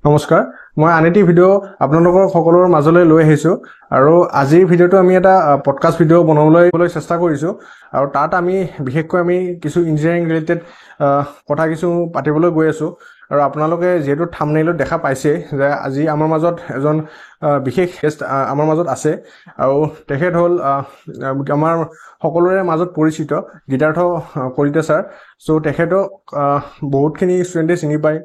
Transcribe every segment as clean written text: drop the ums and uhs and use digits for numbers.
নমস্কাৰ, মই আন এটি ভিডিঅ' আপোনালোকৰ সকলোৰে মাজলৈ লৈ আহিছোঁ আৰু আজিৰ ভিডিঅ'টো আমি এটা পডকাষ্ট ভিডিঅ' বনাবলৈ চেষ্টা কৰিছোঁ আৰু তাত আমি বিশেষকৈ কিছু ইঞ্জিনিয়াৰিং ৰিলেটেড কথা কিছু পাতিবলৈ গৈ আছোঁ আৰু আপোনালোকে যিহেতু থাম্বনেইলত দেখা পাইছে যে আজি আমাৰ মাজত এজন বিশেষ গেষ্ট আমাৰ মাজত আছে আৰু তেখেত হ'ল আমাৰ সকলোৰে মাজত পৰিচিত গীতাৰ্থ কলিতা ছাৰ। চ' তেখেতক বহুতখিনি ষ্টুডেণ্টে চিনি পায়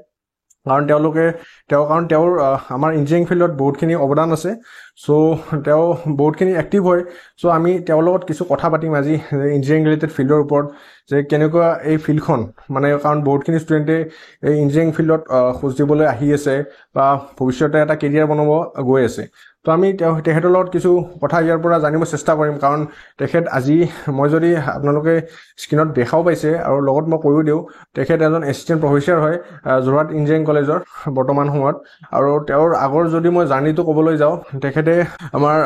কাৰণ তেওঁৰ আমাৰ ইঞ্জিনিয়াৰিং ফিল্ডত বহুতখিনি অৱদান আছে। চ' তেওঁ বহুতখিনি এক্টিভ হয়। চ' আমি তেওঁৰ লগত কিছু কথা পাতিম আজি ইঞ্জিনিয়াৰিং ৰিলেটেড ফিল্ডৰ ওপৰত যে কেনেকুৱা এই ফিল্ডখন কাৰণ বহুতখিনি ষ্টুডেণ্টে এই ইঞ্জিনিয়াৰিং ফিল্ডত খোজ দিবলৈ আহি আছে বা ভৱিষ্যতে এটা কেৰিয়াৰ বনাব গৈ আছে। তো আমি তেখেতৰ লগত কিছু কথা ইয়াৰ পৰা জানিব চেষ্টা কৰিম কাৰণ তেখেত আজি মই যদি আপোনালোকে স্ক্ৰীণত দেখাও পাইছে আৰু লগত মই কৈও দিওঁ, তেখেত এজন এছিষ্টেণ্ট প্ৰফেচাৰ হয় যোৰহাট ইঞ্জিনিয়াৰিং কলেজৰ বৰ্তমান সময়ত। আৰু তেওঁৰ আগৰ যদি মই জাৰ্ণিটো ক'বলৈ যাওঁ, তেখেতে আমাৰ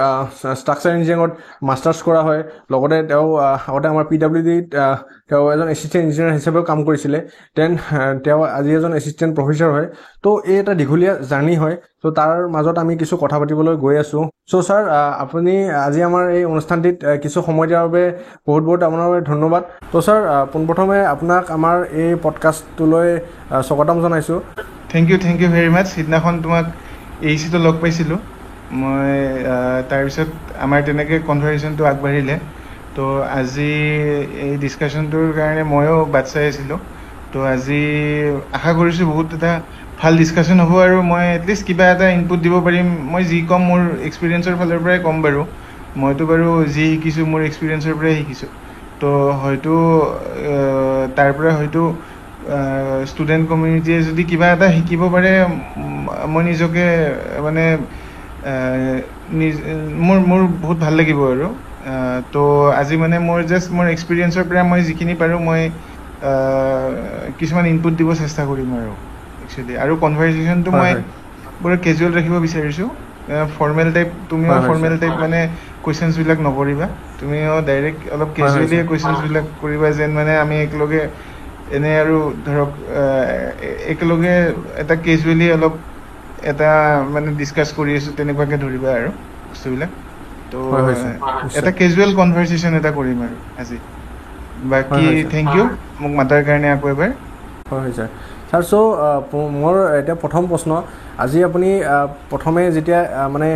ষ্ট্ৰাকচাৰ ইঞ্জিনিয়াৰিঙত মাষ্টাৰ্ছ কৰা হয়। লগতে তেওঁ আগতে আমাৰ PWDত তেওঁ এজন এছিষ্টেণ্ট ইঞ্জিনিয়াৰ হিচাপেও কাম কৰিছিলে। তেওঁ আজি এজন এছিষ্টেণ্ট প্ৰফেচাৰ হয়। তো এই এটা দীঘলীয়া জাৰ্ণি হয়। ত' তাৰ মাজত আমি কিছু কথা পাতিবলৈ গৈ আছোঁ। চ' ছাৰ, আপুনি আজি আমাৰ এই অনুষ্ঠানটিত কিছু সময় দিয়াৰ বাবে বহুত বহুত আপোনাৰ বাবে ধন্যবাদ। ত' ছাৰ, পোনপ্ৰথমে আপোনাক আমাৰ এই পডকাষ্টটোলৈ স্বাগতম জনাইছোঁ। থেংক ইউ ভেৰি মাছ। সিদিনাখন তোমাক AEC-টো লগ পাইছিলোঁ মই, তাৰপিছত আমাৰ তেনেকৈ কনভাৰ্চেশ্যনটো আগবাঢ়িলে। তো আজি এই ডিছকাশ্যনটোৰ কাৰণে ময়ো বাট চাই আছিলোঁ। তো আজি আশা কৰিছোঁ বহুত এটা ভাল ডিছকাশ্যন হ'ব আৰু মই এটলিষ্ট কিবা এটা ইনপুট দিব পাৰিম। মই যি ক'ম মোৰ এক্সপিৰিয়েঞ্চৰ ফালৰ পৰাই ক'ম বাৰু। মইতো বাৰু যি শিকিছোঁ মোৰ এক্সপিৰিয়েঞ্চৰ পৰাই শিকিছোঁ। তো হয়তো তাৰ পৰা হয়তো ষ্টুডেণ্ট কমিউনিটিয়ে যদি কিবা এটা শিকিব পাৰে, মই নিজকে মানে মোৰ বহুত ভাল লাগিব আৰু। তো আজি মানে মোৰ এক্সপিৰিয়েঞ্চৰ পৰা মই যিখিনি পাৰোঁ মই কিছুমান ইনপুট দিব চেষ্টা কৰিম আৰু একচুৱেলি। আৰু কনভাৰ্চেশ্যনটো মই পুৰা কেজুৱেল ৰাখিব বিচাৰিছোঁ। ফৰ্মেল টাইপ, তুমিও ফৰ্মেল টাইপ মানে কুৱেশ্যনছবিলাক নকৰিবা। তুমিও ডাইৰেক্ট অলপ কেজুৱেলি কুৱেশ্যনছবিলাক কৰিবা, যেন মানে আমি একেলগে এনে আৰু ধৰক একেলগে এটা কেজুৱেলি অলপ এটা মানে ডিছকাছ কৰি আছোঁ তেনেকুৱাকৈ ধৰিবা আৰু বস্তুবিলাক। তো এটা কেজুৱেল কনভাৰ্চেশ্যন এটা কৰিম আৰু আজি। বাকী থেংক ইউ মোক মাতাৰ কাৰণে আকৌ এবাৰ। হয় ছাৰ। চ' মোৰ এতিয়া প্ৰথম প্ৰশ্ন, আজি আপুনি প্ৰথমে যেতিয়া মানে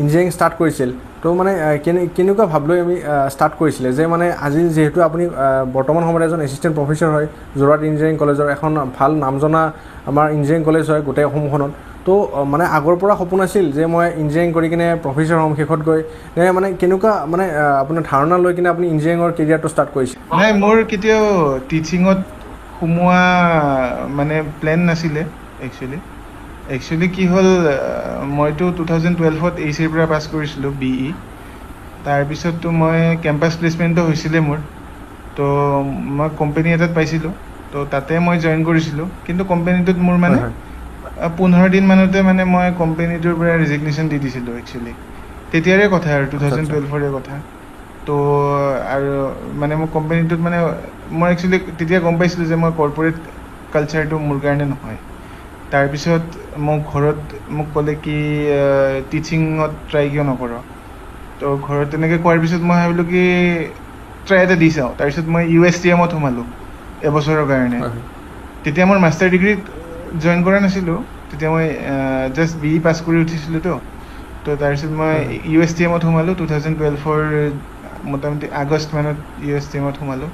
ইঞ্জিনিয়াৰিং ষ্টাৰ্ট কৰিছিল, তো মানে কেনেকুৱা ভাৱলৈ আমি ষ্টাৰ্ট কৰিছিলে যে মানে আজি যিহেতু আপুনি বৰ্তমান সময়ত এজন এছিষ্টেণ্ট প্ৰফেচাৰ হয় যোৰহাট ইঞ্জিনিয়াৰিং কলেজৰ, এখন ভাল নামজনা আমাৰ ইঞ্জিনিয়াৰিং কলেজ হয় গোটেই অসমখনত। তো মানে আগৰ পৰা সপোন আছিল যে মই ইঞ্জিনিয়াৰিং কৰি কিনে প্ৰফেচাৰ হ'ম শেষত গৈ, মানে কেনেকুৱা মানে আপোনাৰ ধাৰণা লৈ কিনে আপুনি ইঞ্জিনিয়াৰিঙৰ কেৰিয়াৰটো ষ্টাৰ্ট কৰিছিল? নাই, মোৰ কেতিয়াও টিচিঙত সোমোৱা মানে প্লেন নাছিলে একচুৱেলি কি হ'ল, মইতো 2012ত AEC-ৰ পৰা পাছ কৰিছিলোঁ BE। তাৰপিছততো মই কেম্পাছ প্লেচমেণ্টো হৈছিলে মোৰ। তো মই কোম্পানী এটাত পাইছিলোঁ, তো তাতে মই জইন কৰিছিলোঁ। কিন্তু কোম্পানীটোত মোৰ মানে 15 দিন মানতে মানে মই কোম্পানীটোৰ পৰা ৰেজিগনেশ্যন দি দিছিলোঁ একচুৱেলি। তেতিয়াৰে কথা আৰু 2012ৰে কথা। তো আৰু মানে মোৰ কোম্পানীটোত মানে মই একচুৱেলি তেতিয়া গম পাইছিলোঁ যে মই কৰ্পৰেট কালচাৰটো মোৰ কাৰণে নহয়। তাৰপিছত ঘৰত মোক ক'লে কি টিচিঙত ট্ৰাই কিয় নকৰ? তো ঘৰত তেনেকৈ কোৱাৰ পিছত মই ভাবিলোঁ কি ট্ৰাই এটা দি চাওঁ। তাৰপিছত মই USTMত সোমালোঁ এবছৰৰ কাৰণে। তেতিয়া মোৰ মাষ্টাৰ ডিগ্ৰীত জইন কৰা নাছিলোঁ, তেতিয়া মই জাষ্ট BE পাছ কৰি উঠিছিলোঁতো। তো তাৰপিছত মই USTMত সোমালোঁ 2012ৰ মোটামুটি আগষ্ট মানত USTMত সোমালোঁ।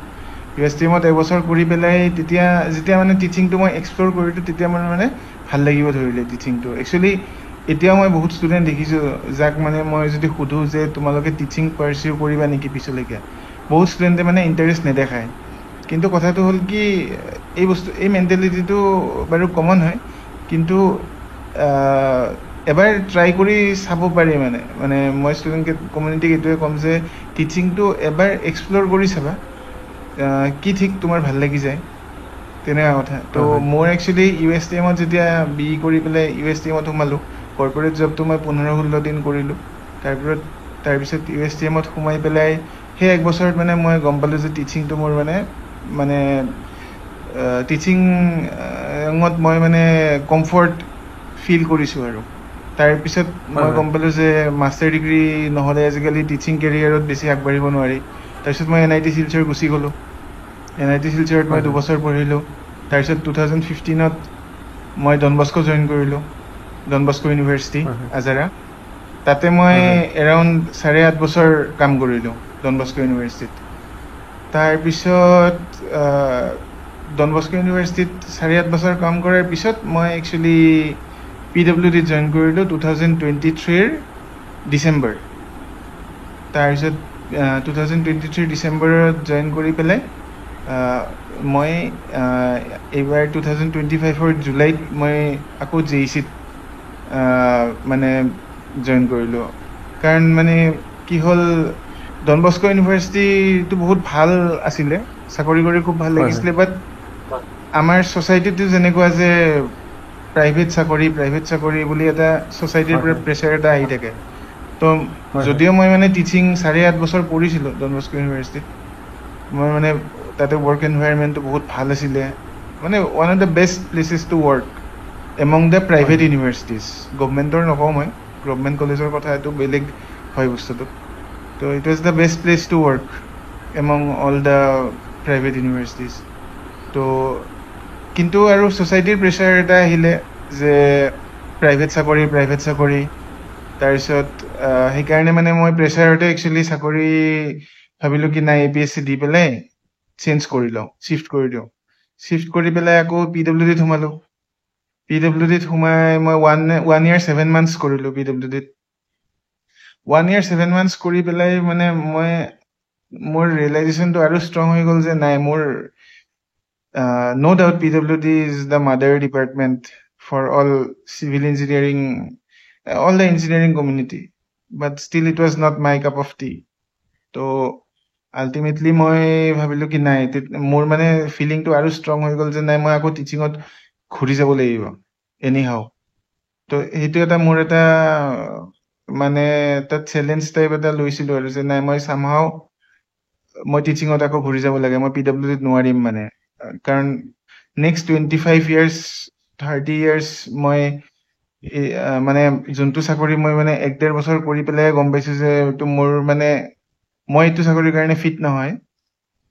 USTMত এবছৰ কৰি পেলাই তেতিয়া যেতিয়া মানে টিচিংটো মই এক্সপ্ল'ৰ কৰিলোঁ, তেতিয়া মোৰ মানে ভাল লাগিব ধৰিলে টিচিংটো। একচুৱেলি এতিয়াও মই বহুত ষ্টুডেণ্ট দেখিছোঁ যাক মানে মই যদি সোধোঁ যে তোমালোকে টিচিং পাৰ্চিউ কৰিবা নেকি পিছলৈকে, বহুত ষ্টুডেণ্টে মানে ইণ্টাৰেষ্ট নেদেখায়। কিন্তু কথাটো হ'ল কি, এই মেণ্টেলিটিটো বাৰু কমন হয়, কিন্তু এবাৰ ট্ৰাই কৰি চাব পাৰি। মানে মই ষ্টুডেণ্ট কমিউনিটিক এইটোৱে ক'ম যে টিচিংটো এবাৰ এক্সপ্ল'ৰ কৰি চাবা, কি ঠিক তোমাৰ ভাল লাগি যায়, তেনেকুৱা কথা। তো মোৰ একচুৱেলি USTMত যেতিয়া BE কৰি পেলাই USTMত সোমালোঁ, কৰ্পৰেট জবটো মই 15-16 দিন কৰিলোঁ। তাৰপিছত USTMত সোমাই পেলাই সেই এক বছৰত মানে মই গম পালোঁ যে টিচিংটো মোৰ মানে টিচিং চিৰাঙত মই মানে কমফৰ্ট ফিল কৰিছোঁ আৰু তাৰপিছত মই গম পালোঁ যে মাষ্টাৰ ডিগ্ৰী নহ'লে আজিকালি টিচিং কেৰিয়াৰত বেছি আগবাঢ়িব নোৱাৰি। তাৰপিছত মই NIT শিলচৰ গুচি গ'লোঁ। NIT শিলচৰত মই 2 বছৰ পঢ়িলোঁ। তাৰপিছত 2015ত মই ডন বস্কো জইন কৰিলোঁ, ডন বস্কো ইউনিভাৰ্চিটি আজাৰা। তাতে মই এৰাউণ্ড 8.5 বছৰ কাম কৰিলোঁ ডন বস্কো ইউনিভাৰ্চিটিত। তাৰপিছত ডন বস্কো ইউনিভাৰ্চিটিত 8.5 বছৰ কাম কৰাৰ পিছত মই একচুৱেলি PWDত জইন কৰিলোঁ 2023ৰ ডিচেম্বৰ। তাৰপিছত 2023 ডিচেম্বৰত জইন কৰি পেলাই মই এইবাৰ 2025ৰ জুলাইত মই আকৌ JECত মানে জইন কৰিলোঁ। কাৰণ মানে কি হ'ল, ডন বস্কো ইউনিভাৰ্চিটিটো বহুত ভাল আছিলে, চাকৰি কৰি খুব ভাল লাগিছিলে, বাট আমাৰ ছ'চাইটিটো যেনেকুৱা যে প্ৰাইভেট চাকৰি বুলি এটা ছ'চাইটিৰ পৰা প্ৰেছাৰ এটা আহি থাকে। তো যদিও মই মানে টিচিং 8.5 বছৰ পঢ়িছিলোঁ ডন বস্কো ইউনিভাৰ্চিটিত, মই মানে তাতে ৱৰ্ক এনভাইৰনমেণ্টটো বহুত ভাল আছিলে, মানে one of the best places to work among the private universities. গভমেণ্টৰ নকওঁ মই, গভমেণ্ট কলেজৰ কথা এইটো বেলেগ হয় বস্তুটো। তো it was the best place to work among all the private universities. তো কিন্তু আৰু ছ'চাইটিৰ প্ৰেছাৰ এটা আহিলে যে প্ৰাইভেট চাকৰি। তাৰপিছত সেইকাৰণে মানে মই প্ৰেছাৰতে একচুৱেলি চাকৰি ভাবিলোঁ কি নাই APSC দি পেলাই চেঞ্জ কৰি লওঁ, শ্বিফ্ট কৰি দিওঁ। শ্বিফ্ট কৰি পেলাই আকৌ PWDত সোমালোঁ। PWDত সোমাই মই 1 year 7 months কৰিলোঁ PWDত। 1 year 7 months কৰি পেলাই মানে মোৰ ৰিয়েলাইজেশ্যনটো আৰু ষ্ট্ৰং হৈ গ'ল যে নাই, মোৰ no doubt PWD is the mother department for all civil engineering, all the engineering community, but still it was not my cup of tea. তো আল্টিমেটলি মই ভাবিলোঁ কি নাই, মোৰ মানে ফিলিংটো আৰু ষ্ট্ৰং হৈ গ'ল যে নাই, মই আকৌ টিচিঙত ঘূৰি যাব লাগিব এনি হাও। তো সেইটো এটা মোৰ এটা মানে এটা চেলেঞ্জ টাইপ এটা লৈছিলোঁ আৰু যে নাই, মই চামহাও মই টিচিঙত আকৌ ঘূৰি যাব লাগে, মই PWDত নোৱাৰিম মানে। কাৰণ নেক্সট 25 years 30 years মই মানে যোনটো চাকৰি মই মানে 1-1.5 বছৰ কৰি পেলাই গম পাইছোঁ যে এইটো মোৰ মানে মই এইটো চাকৰিৰ কাৰণে ফিট নহয়।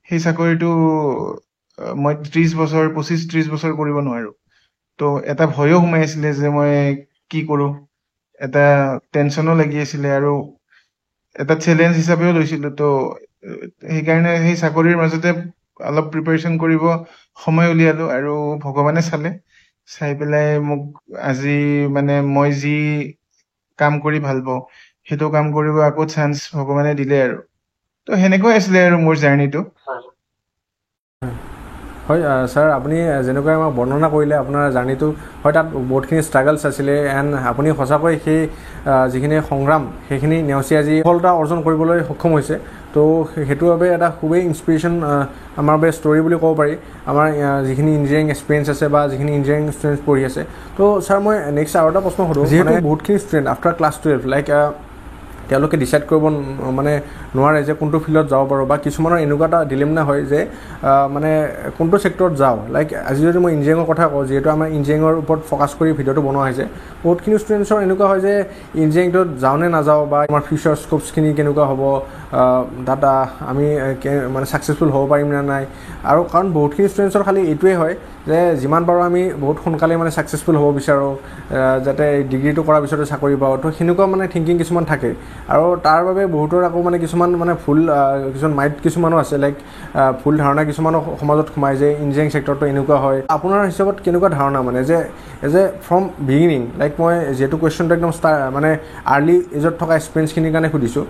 সেই চাকৰিটো মই 25-30 বছৰ কৰিব নোৱাৰোঁ। তো এটা ভয়ো সোমাই আছিলে যে মই কি কৰোঁ, এটা টেনশ্যনো লাগি আছিলে আৰু এটা চেলেঞ্জ হিচাপেও লৈছিলোঁ। তো সেইকাৰণে সেই চাকৰিৰ মাজতে অলপ প্ৰিপাৰেশ্যন কৰিব সময় উলিয়ালোঁ আৰু ভগৱানে চাই পেলাই মোক আজি মানে মই যি কাম কৰি ভাল পাওঁ সেইটো কাম কৰিব আকৌ চান্স ভগৱানে দিলে আৰু। তো সেনেকৈ আছিলে আৰু মোৰ জাৰ্ণিটো। হয় ছাৰ, আপুনি যেনেকৈ আমাক বৰ্ণনা কৰিলে আপোনাৰ জাৰ্ণিটো, হয় তাত বহুতখিনি ষ্ট্ৰাগলছ আছিলে, এণ্ড আপুনি সঁচাকৈ সেই যিখিনি সংগ্ৰাম সেইখিনি নেওচি আজি সফলতা অৰ্জন কৰিবলৈ সক্ষম হৈছে। তো সেইটোৰ বাবে এটা খুবেই ইনস্পিৰেশ্যন আমাৰ বাবে ষ্টৰী বুলি ক'ব পাৰি, আমাৰ যিখিনি ইঞ্জিনিয়াৰিং এক্সপিৰিয়েঞ্চ আছে বা যিখিনি ইঞ্জিনিয়াৰিং ষ্টুডেণ্টছ পঢ়ি আছে। তো ছাৰ মই নেক্সট আৰু এটা প্ৰশ্ন সোধোঁ, যিহেতু বহুতখিনি ষ্টুডেণ্ট আফটাৰ ক্লাছ 12 লাইক তেওঁলোকে ডিচাইড কৰিব মানে নোৱাৰে যে কোনটো ফিল্ডত যাব পাৰোঁ, বা কিছুমানৰ এনেকুৱা এটা ডিলেমনা হয় যে মানে কোনটো ছেক্টৰত যাওঁ। লাইক আজি যদি মই ইঞ্জিনিয়াৰিঙৰ কথা কওঁ, যিহেতু আমাৰ ইঞ্জিনিয়াৰিঙৰ ওপৰত ফ'কাছ কৰি ভিডিঅ'টো বনোৱা হৈছে, বহুতখিনি ষ্টুডেণ্টছৰ এনেকুৱা হয় যে ইঞ্জিনিয়াৰিংটোত যাওঁ নে নাযাওঁ, বা আমাৰ ফিউচাৰ স্ক'পছখিনি কেনেকুৱা হ'ব, তাত আমি মানে ছাকচেছফুল হ'ব পাৰিম নে নাই। আৰু কাৰণ বহুতখিনি ষ্টুডেণ্টছৰ খালি এইটোৱে হয় যে যিমান পাৰোঁ আমি বহুত সোনকালে মানে ছাকচেছফুল হ'ব বিচাৰোঁ, যাতে ডিগ্ৰীটো কৰাৰ পিছতে চাকৰি পাওঁ। তো সেনেকুৱা মানে থিংকিং কিছুমান থাকে, আৰু তাৰ বাবে বহুতৰ আকৌ মানে কিছুমান মানে ভুল কিছুমান মাইণ্ড কিছুমানো আছে, লাইক ভুল ধাৰণা কিছুমানো সমাজত সোমায় যে ইঞ্জিনিয়াৰিং ছেক্টৰটো এনেকুৱা হয়। আপোনাৰ হিচাপত কেনেকুৱা ধাৰণা মানে যে age a from beginning, like মই যিহেতু কুৱেশ্যনটো একদম মানে আৰ্লি এজত থকা এক্সপিৰিয়েঞ্চখিনিৰ কাৰণে সুধিছোঁ,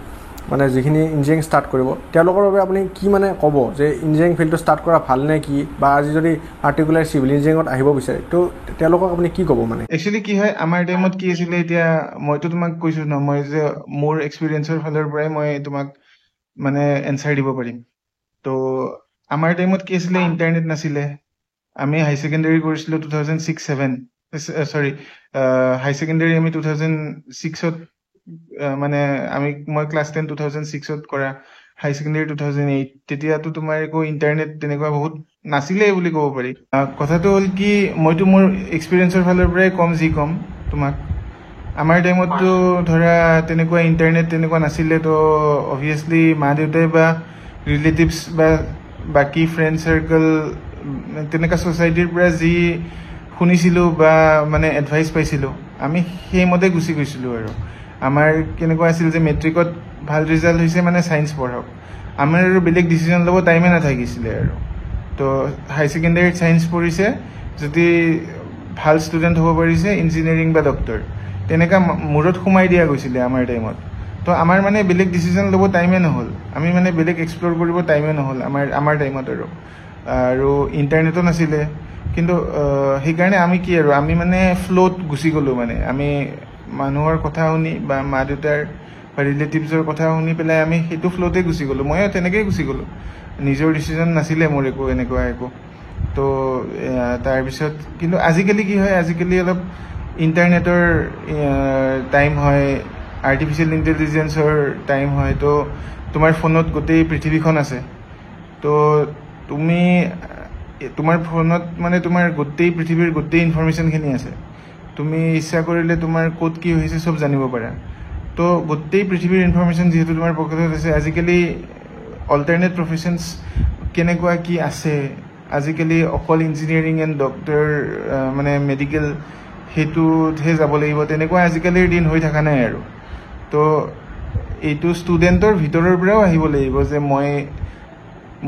মানে যিখিনি ইঞ্জিনিয়াৰিং ষ্টাৰ্ট কৰিব তেওঁলোকৰ বাবে আপুনি কি মানে ক'ব যে ইঞ্জিনিয়াৰিং ফিল্ডটো ষ্টাৰ্ট কৰা ভাল নে কি, বা আজি যদি পাৰ্টিকুলাৰ চিভিল ইঞ্জিনিয়াৰিঙত আহিব বিচাৰে তো তেওঁলোকক আপুনি কি ক'ব? মানে একচুৱেলি কি হয়, আমাৰ টাইমত কি আছিলে, এতিয়া মইতো তোমাক কৈছোঁ ন, মই যে মোৰ এক্সপিৰিয়েঞ্চৰ ফালৰ পৰাই মই তোমাক মানে এনচাৰ দিব পাৰিম। তো আমাৰ টাইমত কি আছিলে, ইণ্টাৰনেট নাছিলে। আমি হাই ছেকেণ্ডেৰী কৰিছিলোঁ 2006-07, চৰি হাই ছেকেণ্ডেৰী আমি 2006ত মানে মই ক্লাছ 10 2006ত কৰা, হাই ছেকেণ্ডেৰী 2008। তেতিয়াতো তোমাৰ একো ইণ্টাৰনেট তেনেকুৱা বহুত নাছিলে বুলি ক'ব পাৰি কথাটো হ'ল কি মইতো মোৰ এক্সপিৰিয়েঞ্চৰ ফালৰ পৰাই কম যি কম তোমাক আমাৰ টাইমততো ধৰা তেনেকুৱা ইণ্টাৰনেট তেনেকুৱা নাছিলে তো অভিয়াছলি মা দেউতাই বা ৰিলেটিভছ বা বাকী ফ্ৰেণ্ড চাৰ্কল তেনেকুৱা ছ'চাইটিৰ পৰা যি শুনিছিলোঁ বা মানে এডভাইচ পাইছিলোঁ আমি সেইমতে গুচি গৈছিলোঁ আৰু আমাৰ কেনেকুৱা আছিল যে মেট্ৰিকত ভাল ৰিজাল্ট হৈছে মানে ছায়েন্স পঢ়ক আমাৰ আৰু বেলেগ ডিচিশ্যন ল'ব টাইমে নাথাকিছিলে আৰু তো হাই ছেকেণ্ডেৰীত ছায়েন্স পঢ়িছে যদি ভাল ষ্টুডেণ্ট হ'ব পাৰিছে ইঞ্জিনিয়াৰিং বা ডক্টৰ তেনেকুৱা মূৰত সোমাই দিয়া গৈছিলে আমাৰ টাইমত তো আমাৰ মানে বেলেগ ডিচিশ্যন ল'ব টাইমে নহ'ল আমি মানে বেলেগ এক্সপ্ল'ৰ কৰিব টাইমে নহ'ল আমাৰ টাইমত আৰু ইণ্টাৰনেটো নাছিলে কিন্তু সেইকাৰণে আমি কি আৰু আমি মানে ফ্ল'ত গুচি গ'লোঁ মানে আমি মানুহৰ কথা শুনি বা মা দেউতাৰ বা ৰিলেটিভছৰ কথা শুনি পেলাই আমি সেইটো ফ্ল'তে গুচি গ'লোঁ ময়ো তেনেকৈয়ে গুচি গ'লোঁ নিজৰ ডিচিশ্যন নাছিলে মোৰ এনেকুৱা একো তো তাৰপিছত কিন্তু আজিকালি কি হয় আজিকালি অলপ ইণ্টাৰনেটৰ টাইম হয় আৰ্টিফিচিয়েল ইণ্টেলিজেঞ্চৰ টাইম হয় তো তোমাৰ ফোনত গোটেই পৃথিৱীখন আছে তো তুমি তোমাৰ ফোনত মানে তোমাৰ গোটেই পৃথিৱীৰ গোটেই ইনফৰমেশ্যনখিনি আছে তুমি ইচ্ছা কৰিলে তোমাৰ ক'ত কি হৈছে চব জানিব পাৰা তো গোটেই পৃথিৱীৰ ইনফৰমেশ্যন যিহেতু তোমাৰ পকেটত আছে আজিকালি অল্টাৰনেট প্ৰফেশ্যনছ কেনেকুৱা কি আছে আজিকালি অকল ইঞ্জিনিয়াৰিং এণ্ড ডক্টৰ মানে মেডিকেল সেইটোতহে যাব লাগিব তেনেকুৱা আজিকালিৰ দিন হৈ থকা নাই আৰু তো এইটো ষ্টুডেণ্টৰ ভিতৰৰ পৰাও আহিব লাগিব যে মই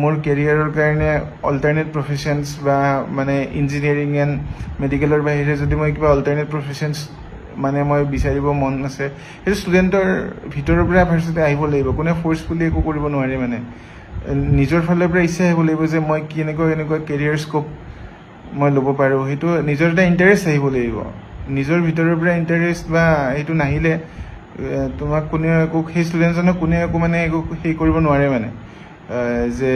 মোৰ কেৰিয়াৰৰ কাৰণে অল্টাৰনেট প্ৰফেশ্যনছ বা মানে ইঞ্জিনিয়াৰিং এণ্ড মেডিকেলৰ বাহিৰে যদি মই কিবা অল্টাৰনেট প্ৰফেশ্যনছ মানে মই বিচাৰিব মন আছে সেইটো ষ্টুডেণ্টৰ ভিতৰৰ পৰা ফাৰ্ষ্টতে আহিব লাগিব কোনে ফ'ৰ্চফুলি একো কৰিব নোৱাৰে মানে নিজৰ ফালৰ পৰা ইচ্ছা আহিব লাগিব যে মই কেনেকুৱা কেৰিয়াৰ স্ক'প মই ল'ব পাৰোঁ সেইটো নিজৰ এটা ইণ্টাৰেষ্ট আহিব লাগিব নিজৰ ভিতৰৰ পৰা ইণ্টাৰেষ্ট বা সেইটো নাহিলে তোমাক কোনেও একো সেই ষ্টুডেণ্টজনক কোনে একো মানে একো সেই কৰিব নোৱাৰে মানে যে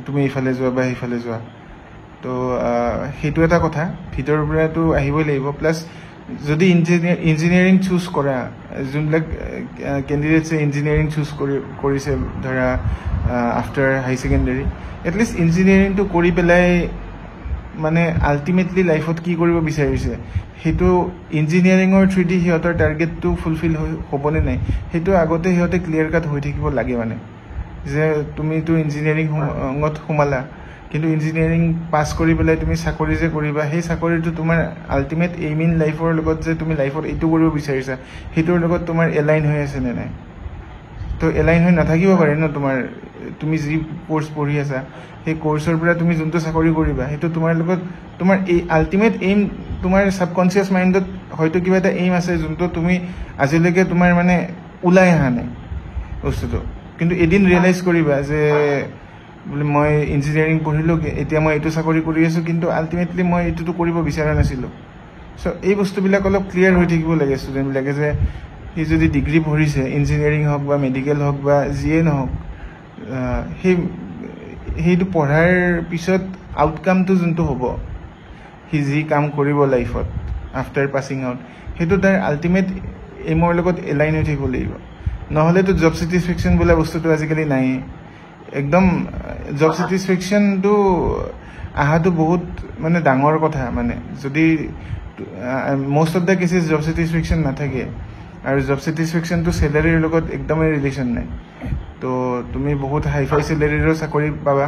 তুমি ইফালে যোৱা বা সিফালে যোৱা তো সেইটো এটা কথা ভিতৰৰ পৰাতো আহিবই লাগিব প্লাছ যদি ইঞ্জিনিয়াৰিং চুজ কৰা যোনবিলাক কেণ্ডিডেটছে ইঞ্জিনিয়াৰিং চুজ কৰিছে ধৰা আফটাৰ হাই ছেকেণ্ডেৰী এটলিষ্ট ইঞ্জিনিয়াৰিংটো কৰি পেলাই মানে আল্টিমেটলি লাইফত কি কৰিব বিচাৰিছে সেইটো ইঞ্জিনিয়াৰিঙৰ থ্ৰুদি সিহঁতৰ টাৰ্গেটটো ফুলফিল হ'বনে নাই সেইটো আগতে সিহঁতে ক্লিয়াৰ কাট হৈ থাকিব লাগে মানে যে তুমিতো ইঞ্জিনিয়াৰিঙত সোমালা কিন্তু ইঞ্জিনিয়াৰিং পাছ কৰি পেলাই তুমি চাকৰি যে কৰিবা সেই চাকৰিটো তোমাৰ আল্টিমেট এইম ইন লাইফৰ লগত যে তুমি লাইফত এইটো কৰিব বিচাৰিছা সেইটোৰ লগত তোমাৰ এলাইন হৈ আছে নে নাই তো এলাইন হৈ নাথাকিব পাৰে ন তোমাৰ তুমি যি কোৰ্চ পঢ়ি আছা সেই কোৰ্চৰ পৰা তুমি যোনটো চাকৰি কৰিবা সেইটো তোমাৰ লগত তোমাৰ এই আল্টিমেট এইম তোমাৰ ছাবকনচিয়াছ মাইণ্ডত হয়তো কিবা এটা এইম আছে যোনটো তুমি আজিলৈকে তোমাৰ মানে ওলাই অহা নাই বস্তুটো কিন্তু এদিন ৰিয়েলাইজ কৰিবা যে বোলে মই ইঞ্জিনিয়াৰিং পঢ়িলোঁ এতিয়া মই এইটো চাকৰি কৰি আছোঁ কিন্তু আল্টিমেটলি মই এইটোতো কৰিব বিচৰা নাছিলোঁ চ' এই বস্তুবিলাক অলপ ক্লিয়াৰ হৈ থাকিব লাগে ষ্টুডেণ্টবিলাকে যে সি যদি ডিগ্ৰী পঢ়িছে ইঞ্জিনিয়াৰিং হওক বা মেডিকেল হওক বা যিয়ে নহওক সেইটো পঢ়াৰ পিছত আউটকামটো যোনটো হ'ব সি যি কাম কৰিব লাইফত আফটাৰ পাছিং আউট সেইটো তাৰ আল্টিমেট এইমৰ লগত এলাইন হৈ থাকিব লাগিব নহ'লেতো জব ছেটিছফেকশ্যন বোলা বস্তুটো আজিকালি নাই একদম জব ছেটিছফেকশ্যনটো অহাটো বহুত মানে ডাঙৰ কথা মানে যদি most of the cases job satisfaction নাথাকে আৰু জব ছেটিছফেকশ্যনটো চেলাৰীৰ লগত একদমেই ৰিলেশ্যন নাই তো তুমি বহুত হাইফাই চেলাৰীৰো চাকৰি পাবা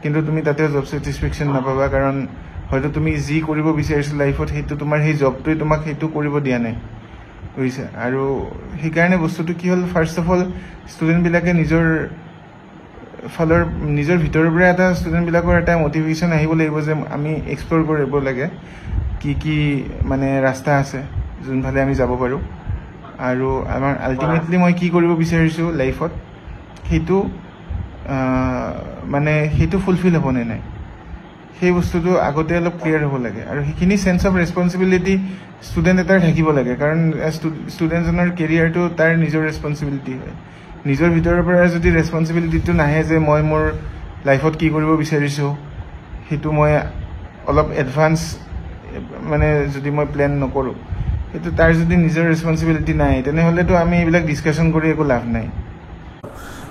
কিন্তু তুমি তাতে জব ছেটিছফেকশ্যন নাপাবা কাৰণ হয়তো তুমি যি কৰিব বিচাৰিছা লাইফত সেইটো তোমাৰ সেই জবটোৱে তোমাক সেইটো কৰিব দিয়া নাই বুজিছা আৰু সেইকাৰণে বস্তুটো কি হ'ল ফাৰ্ষ্ট অফ অল ষ্টুডেণ্টবিলাকে নিজৰ ভিতৰৰ পৰা এটা ষ্টুডেণ্টবিলাকৰ এটা মটিভেশ্যন আহিব লাগিব যে আমি এক্সপ্ল'ৰ কৰিব লাগে কি মানে ৰাস্তা আছে যোনফালে আমি যাব পাৰোঁ আৰু আমাৰ আল্টিমেটলি মই কি কৰিব বিচাৰিছোঁ লাইফত সেইটো মানে সেইটো ফুলফিল হ'বনে নাই সেই বস্তুটো আগতে অলপ ক্লিয়াৰ হ'ব লাগে আৰু সেইখিনি চেন্স অফ ৰেছপনচিবিলিটি ষ্টুডেণ্ট এটাৰ থাকিব লাগে কাৰণ ষ্টুডেণ্টজনৰ কেৰিয়াৰটো তাৰ নিজৰ ৰেছপনচিবিলিটি হয় নিজৰ ভিতৰৰ পৰা যদি ৰেছপনচিবিলিটিটো নাহে যে মই মোৰ লাইফত কি কৰিব বিচাৰিছোঁ সেইটো মই অলপ এডভান্স মানে যদি মই প্লেন নকৰোঁ সেইটো তাৰ যদি নিজৰ ৰেছপনচিবিলিটি নাই তেনেহ'লেতো আমি এইবিলাক ডিছকাশ্যন কৰি একো লাভ নাই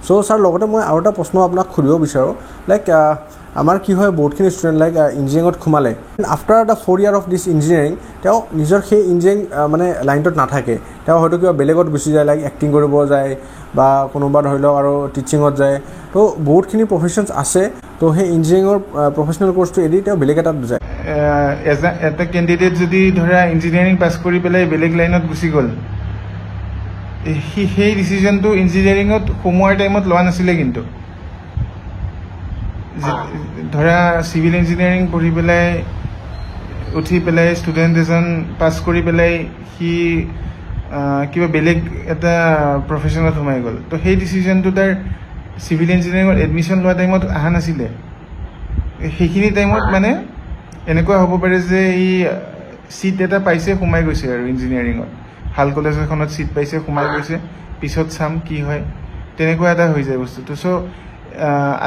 চ' ছাৰ লগতে মই আৰু এটা প্ৰশ্ন আপোনাক সুধিব বিচাৰোঁ লাইক আমাৰ কি হয় বহুতখিনি ষ্টুডেণ্ট লাইক ইঞ্জিনিয়াৰিঙত সোমালে after the 4 year of this engineering তেওঁ নিজৰ সেই ইঞ্জিনিয়াৰিং মানে লাইনটোত নাথাকে তেওঁ হয়তো কিবা বেলেগত গুচি যায় লাইক এক্টিং কৰিব যায় বা কোনোবা ধৰি লওক আৰু টিচিঙত যায় তো বহুতখিনি প্ৰফেশ্যনছ আছে তো সেই ইঞ্জিনিয়াৰিঙৰ প্ৰফেশ্যনেল কোৰ্চটো এৰি তেওঁ বেলেগ এটাত যায় এটা কেণ্ডিডেট যদি ধৰা ইঞ্জিনিয়াৰিং পাছ কৰি পেলাই বেলেগ লাইনত গুচি গ'ল সেই ডিচিশ্যনটো ইঞ্জিনিয়াৰিঙত সোমোৱাৰ টাইমত লোৱা নাছিলে কিন্তু ধৰা চিভিল ইঞ্জিনিয়াৰিং পঢ়ি পেলাই উঠি পেলাই ষ্টুডেণ্ট এজন পাছ কৰি পেলাই সি কিবা বেলেগ এটা প্ৰফেশ্যনত সোমাই গ'ল তো সেই ডিচিশ্যনটো তাৰ চিভিল ইঞ্জিনিয়াৰিঙত এডমিশ্যন লোৱা টাইমত অহা নাছিলে সেইখিনি টাইমত মানে এনেকুৱা হ'ব পাৰে যে ই চিট এটা পাইছে সোমাই গৈছে আৰু ইঞ্জিনিয়াৰিঙত ভাল কলেজ এখনত চিট পাইছে সোমাই গৈছে পিছত চাম কি হয় তেনেকুৱা এটা হৈ যায় বস্তুটো চ'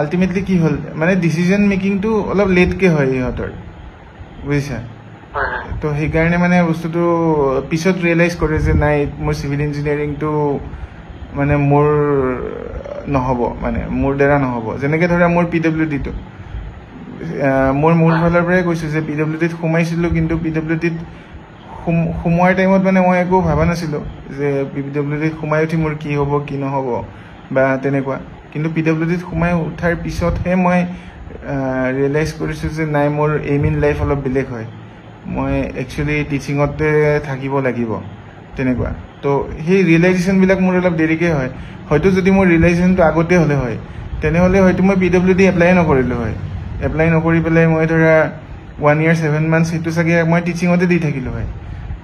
আল্টিমেটলি কি হ'ল মানে ডিচিজন মেকিংটো অলপ লেটকৈ হয় ইহঁতৰ বুজিছা তো সেইকাৰণে মানে বস্তুটো পিছত ৰিয়েলাইজ কৰে যে নাই মোৰ চিভিল ইঞ্জিনিয়াৰিংটো মানে মোৰ নহ'ব মানে মোৰ দ্বাৰা নহ'ব যেনেকৈ ধৰা মোৰ PWDটো মোৰ ফালৰ পৰাই কৈছোঁ যে PWDত সোমাইছিলোঁ কিন্তু PWDত সোমোৱাৰ টাইমত মানে মই একো ভবা নাছিলোঁ যে PWDত সোমাই উঠি মোৰ কি হ'ব কি নহ'ব বা তেনেকুৱা কিন্তু PWDত সোমাই উঠাৰ পিছতহে মই ৰিয়েলাইজ কৰিছোঁ যে নাই মোৰ এইম ইন লাইফ অলপ বেলেগ হয় মই একচুৱেলি টিচিঙতে থাকিব লাগিব তেনেকুৱা তো সেই ৰিয়েলাইজেশ্যনবিলাক মোৰ অলপ দেৰিকৈ হয় হয়তো যদি মোৰ ৰিয়েলাইজেশ্যনটো আগতে হ'লে হয় তেনেহ'লে হয়তো মই PWD এপ্লাই নকৰিলোঁ হয় এপ্লাই নকৰি পেলাই মই ধৰা 1 year 7 months সেইটো চাগে মই টিচিঙতে দি থাকিলোঁ হয়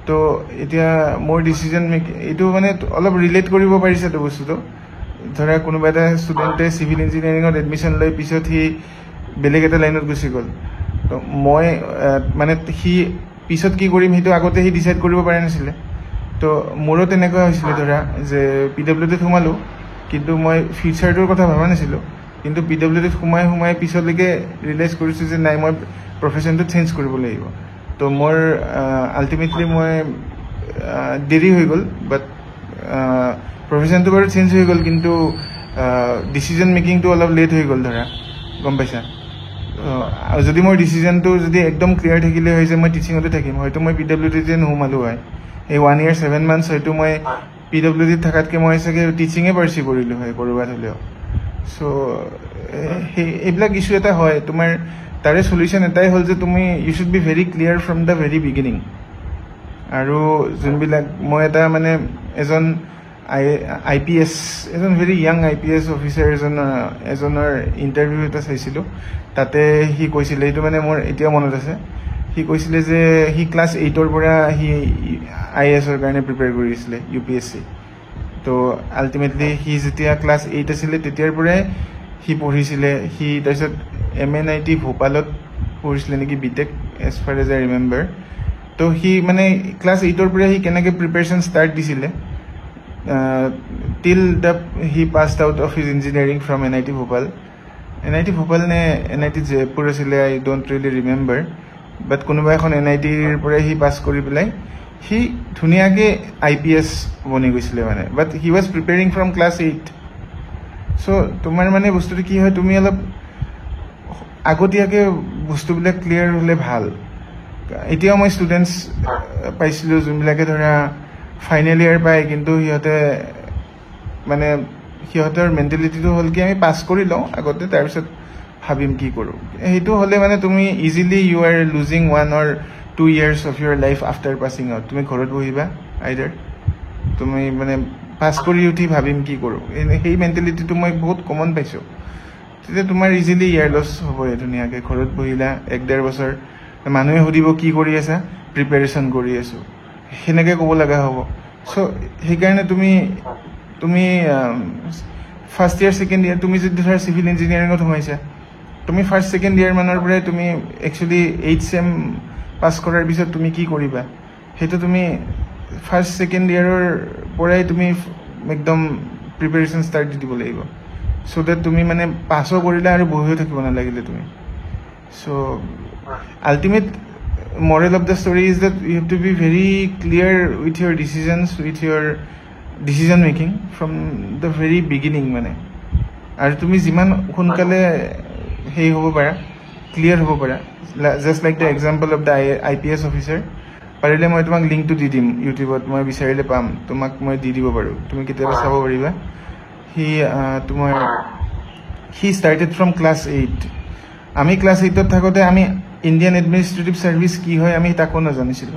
তো এতিয়া মোৰ ডিচিজন এইটো মানে অলপ ৰিলেট কৰিব পাৰিছেতো বস্তুটো ধৰা কোনোবা এটা ষ্টুডেণ্টে চিভিল ইঞ্জিনিয়াৰিঙত এডমিশ্যন লৈ পিছত সি বেলেগ এটা লাইনত গুচি গ'ল তো মই মানে সি পিছত কি কৰিম সেইটো আগতে সি ডিচাইড কৰিব পৰা নাছিলে তো মোৰো তেনেকুৱা হৈছিলে ধৰা যে PWDত সোমালোঁ কিন্তু মই ফিউচাৰটোৰ কথা ভবা নাছিলোঁ কিন্তু PWDত সোমাই পিছলৈকে ৰিয়েলাইজ কৰিছোঁ যে নাই মই প্ৰফেশ্যনটো চেঞ্জ কৰিব লাগিব তো মোৰ আল্টিমেটলি মই দেৰি হৈ গ'ল বাট প্ৰফেশ্যনটো বাৰু চেঞ্জ হৈ গ'ল কিন্তু ডিচিজন মেকিংটো অলপ লেট হৈ গ'ল ধৰা গম পাইছা যদি মোৰ ডিচিজনটো যদি একদম ক্লিয়াৰ থাকিলে হয় যে মই টিচিঙতে থাকিম হয়তো মই PWDত নোসোমালোঁ হয় এই 1 year 7 months হয়তো মই PWDত থকাতকৈ মই চাগে টিচিঙে পাৰ্চি কৰিলোঁ হয় ক'ৰবাত হ'লেও চ' সেই এইবিলাক ইছ্যু এটা হয় তোমাৰ তাৰে চলিউশ্যন এটাই হ'ল যে তুমি you should be very clear from the very beginning আৰু যোনবিলাক মই এটা মানে এজন IPS এজন ভেৰি য়াং IPS অফিচাৰ এজনৰ ইণ্টাৰভিউ এটা চাইছিলোঁ তাতে সি কৈছিলে এইটো মানে মোৰ এতিয়াও মনত আছে সি কৈছিলে যে সি ক্লাছ 8ৰ পৰা সি IASৰ কাৰণে প্ৰিপেয়াৰ কৰি আছিলে UPSC তো আল্টিমেটলি সি যেতিয়া ক্লাছ 8 আছিলে তেতিয়াৰ পৰাই সি পঢ়িছিলে সি তাৰপিছত MNIT ভোপালত পঢ়িছিলে নেকি BTech as far as I remember তো সি মানে ক্লাছ 8ৰ পৰা সি কেনেকৈ প্ৰিপেৰেশ্যন ষ্টাৰ্ট দিছিলে till he passed out of his engineering from NIT Bhopal নে NIT Jaipur আছিলে I don't really remember but কোনোবা এখন NITৰ পৰা সি পাছ কৰি পেলাই সি ধুনীয়াকৈ IPS বনি গৈছিলে মানে but he was preparing from class 8 so তোমাৰ মানে বস্তুটো কি হয় তুমি অলপ আগতীয়াকৈ বস্তুবিলাক ক্লিয়াৰ হ'লে ভাল এতিয়াও মই ষ্টুডেণ্টছ পাইছিলোঁ যোনবিলাকে ধৰা ফাইনেল ইয়াৰ পায় কিন্তু সিহঁতৰ মেণ্টেলিটিটো হ'ল কি আমি পাছ কৰি লওঁ আগতে তাৰপিছত ভাবিম কি কৰোঁ সেইটো হ'লে মানে তুমি easily you are losing 1 or 2 years of your life after passing out তুমি ঘৰত বহিবা আইদাৰ তুমি মানে পাছ কৰি উঠি ভাবিম কি কৰোঁ সেই মেণ্টেলিটিটো মই বহুত কমন পাইছোঁ তেতিয়া তোমাৰ ইজিলি ইয়াৰ লছ হ'বই ধুনীয়াকৈ ঘৰত বহিলা 1-1.5 বছৰ মানুহে সুধিব কি কৰি আছা প্ৰিপেৰেশ্যন কৰি আছোঁ সেনেকৈ ক'ব লগা হ'ব চ' সেইকাৰণে তুমি ফাৰ্ষ্ট ইয়াৰ ছেকেণ্ড ইয়াৰ তুমি যদি ধৰা চিভিল ইঞ্জিনিয়াৰিঙত সোমাইছা তুমি ফাৰ্ষ্ট ছেকেণ্ড ইয়াৰ মানৰ পৰাই তুমি একচুৱেলি 8 চেম পাছ কৰাৰ পিছত তুমি কি কৰিবা সেইটো তুমি ফাৰ্ষ্ট ছেকেণ্ড ইয়াৰৰ পৰাই তুমি একদম প্ৰিপেৰেশ্যন ষ্টাৰ্ট দি দিব লাগিব চ' ডেট তুমি মানে পাছো কৰিলা আৰু বহিও থাকিব নালাগিলে তুমি চ' ultimate moral of the story is that you have to be very clear with your decisions, with your decision making from the very beginning মানে আৰু তুমি যিমান সোনকালে হেৰি হ'ব পাৰা ক্লিয়াৰ হ'ব পাৰা just like the example of the IPS officer পাৰিলে মই তোমাক লিংকটো দি দিম ইউটিউবত মই বিচাৰিলে পাম তোমাক মই দি দিব পাৰোঁ তুমি কেতিয়াবা চাব পাৰিবা he started from class 8 আমি ক্লাস 8 থাকোতে আমি ইন্ডিয়ান এডমিনিষ্ট্ৰেটিভ সাৰ্ভিস কি হয় আমি তাকো নাজানিছিলো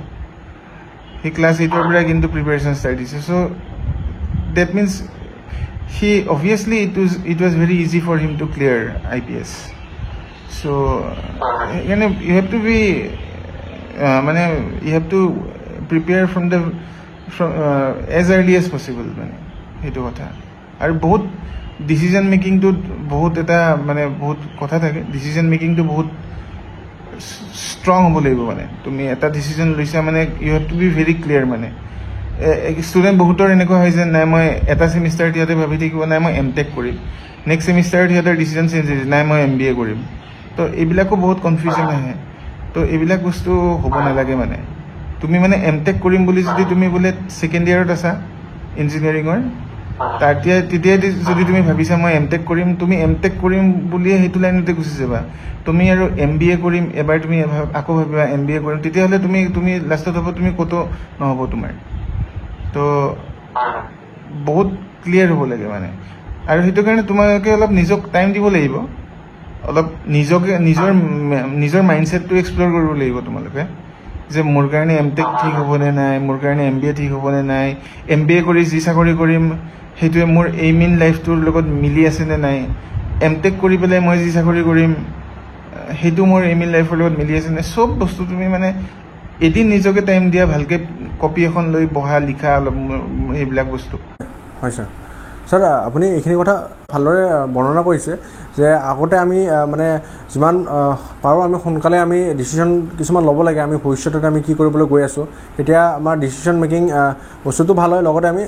he class 8 ৰ পৰা কিন্তু প্ৰিপাৰেচন ষ্টাৰ্ট দিছে so that means he obviously it was very easy for him to clear IPS so you have to be you have to prepare from as early as possible hetu kotha aru bahut decision making to bahut eta bahut kotha thake decision making to bahut strong hobo laibo tumi eta decision loisa you have to be very clear student bahutor eneko hoy je nai moi eta semester tiate bhabi thikibo nai moi MTech korim next semester tiate decision change nai moi MBA korim to ebilako bahut confusion ahe to ebilak bostu hobo na lage তুমি MTech কৰিম বুলি যদি তুমি বলে second ইয়াৰত আছা engineering তেতিয়া যদি তুমি ভাবিছা মই MTech কৰিম তুমি MTech কৰিম বুলি হেতু লাইনতে গুছি যাবা তুমি আৰু MBA কৰিম এবাৰ তুমি আকৌ ভাবিবা MBA কৰিম তেতিয়া হলে তুমি লাষ্টত হ'ব তুমি কত নহব তোমাৰ তো বহুত ক্লিয়াৰ হ'ব লাগে আৰু হেতু কাৰণে তোমাকে অলপ নিজক টাইম দিব লাগিব অলপ নিজৰ মাইন্ডসেটটো এক্সপ্লোৰ কৰিব লাগিব তোমালোকে যে মোৰ কাৰণে MTech ঠিক হ'বনে নাই মোৰ কাৰণে MBA ঠিক হ'বনে নাই MBA কৰি যি চাকৰি কৰিম হেতুৱে মোৰ এইম ইন লাইফটোৰ লগত মিলি আছে নে নাই MTech কৰি পেলাই মই যি চাকৰি কৰিম হেতু মোৰ এইম ইন লাইফৰ লগত মিলি আছে নে সব বস্তু তুমি এদিন নিজকে টাইম দিয়া ভালকে কপি এখন লৈ বহা লিখা অলপ এইবিলাক বস্তু হয় স্যাৰ আপুনি এইখিনি কথা ভালদৰে বৰ্ণনা কৰিছে যে আগতে আমি যিমান পাৰোঁ আমি সোনকালে আমি ডিচিশ্যন কিছুমান ল'ব লাগে আমি ভৱিষ্যতত আমি কি কৰিবলৈ গৈ আছোঁ তেতিয়া আমাৰ ডিচিশ্যন মেকিং বস্তুটো ভাল হয় লগতে আমি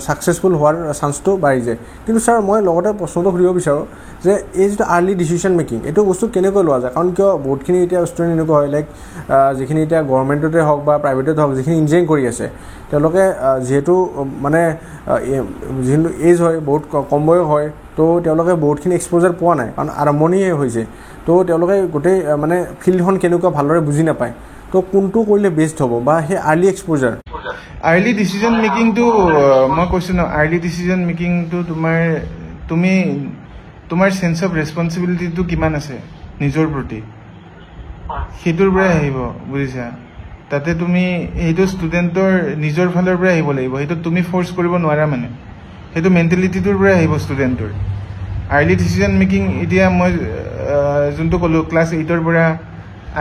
ছাকচেছফুল হোৱাৰ চান্সটো বাঢ়ি যায় কিন্তু স্যাৰ মই লগতে প্ৰশ্নটো সুধিব বিচাৰোঁ যে এই যিটো আৰ্লি ডিচিশ্যন মেকিং এইটো বস্তু কেনেকৈ লোৱা যায় কাৰণ কিয় বহুতখিনি এতিয়া ষ্টুডেণ্ট এনেকুৱা হয় লাইক যিখিনি এতিয়া গভৰ্ণমেণ্টতে হওক বা প্ৰাইভেটতে হওক যিখিনি ইঞ্জিনিয়াৰিং কৰি আছে তেওঁলোকে যিহেতু যিহেতু এজ হয় বহুত কম বয়স হয় তো তেওঁলোকে বহুতখিনি এক্সপ'জাৰ পোৱা নাই কাৰণ আৰম্ভণিহে হৈছে তো তেওঁলোকে গোটেই ফিল্ডখন কেনেকুৱা ভালদৰে বুজি নাপায় তো কোনটো কৰিলে বেষ্ট হ'ব বা সেই আৰ্লি এক্সপ'জাৰ আৰ্লি ডিচিজন মেকিংটো মই কৈছোঁ ন আৰ্লি ডিচিজন মেকিংটো তোমাৰ সেন্স অফ ৰেছপন্সিবিলিটিটো কিমান আছে নিজৰ প্ৰতি সেইটোৰ পৰা আহিব বুজিছা তাতে তুমি এইটো ষ্টুডেণ্টৰ নিজৰ ফালৰ পৰা আহিব লাগিব সেইটো তুমি ফ'ৰ্চ কৰিব নোৱাৰা সেইটো মেণ্টেলিটিটোৰ পৰা আহিব ষ্টুডেণ্টৰ আৰ্লি ডিচিজন মেকিং এতিয়া মই যোনটো ক'লোঁ ক্লাছ 8ৰ পৰা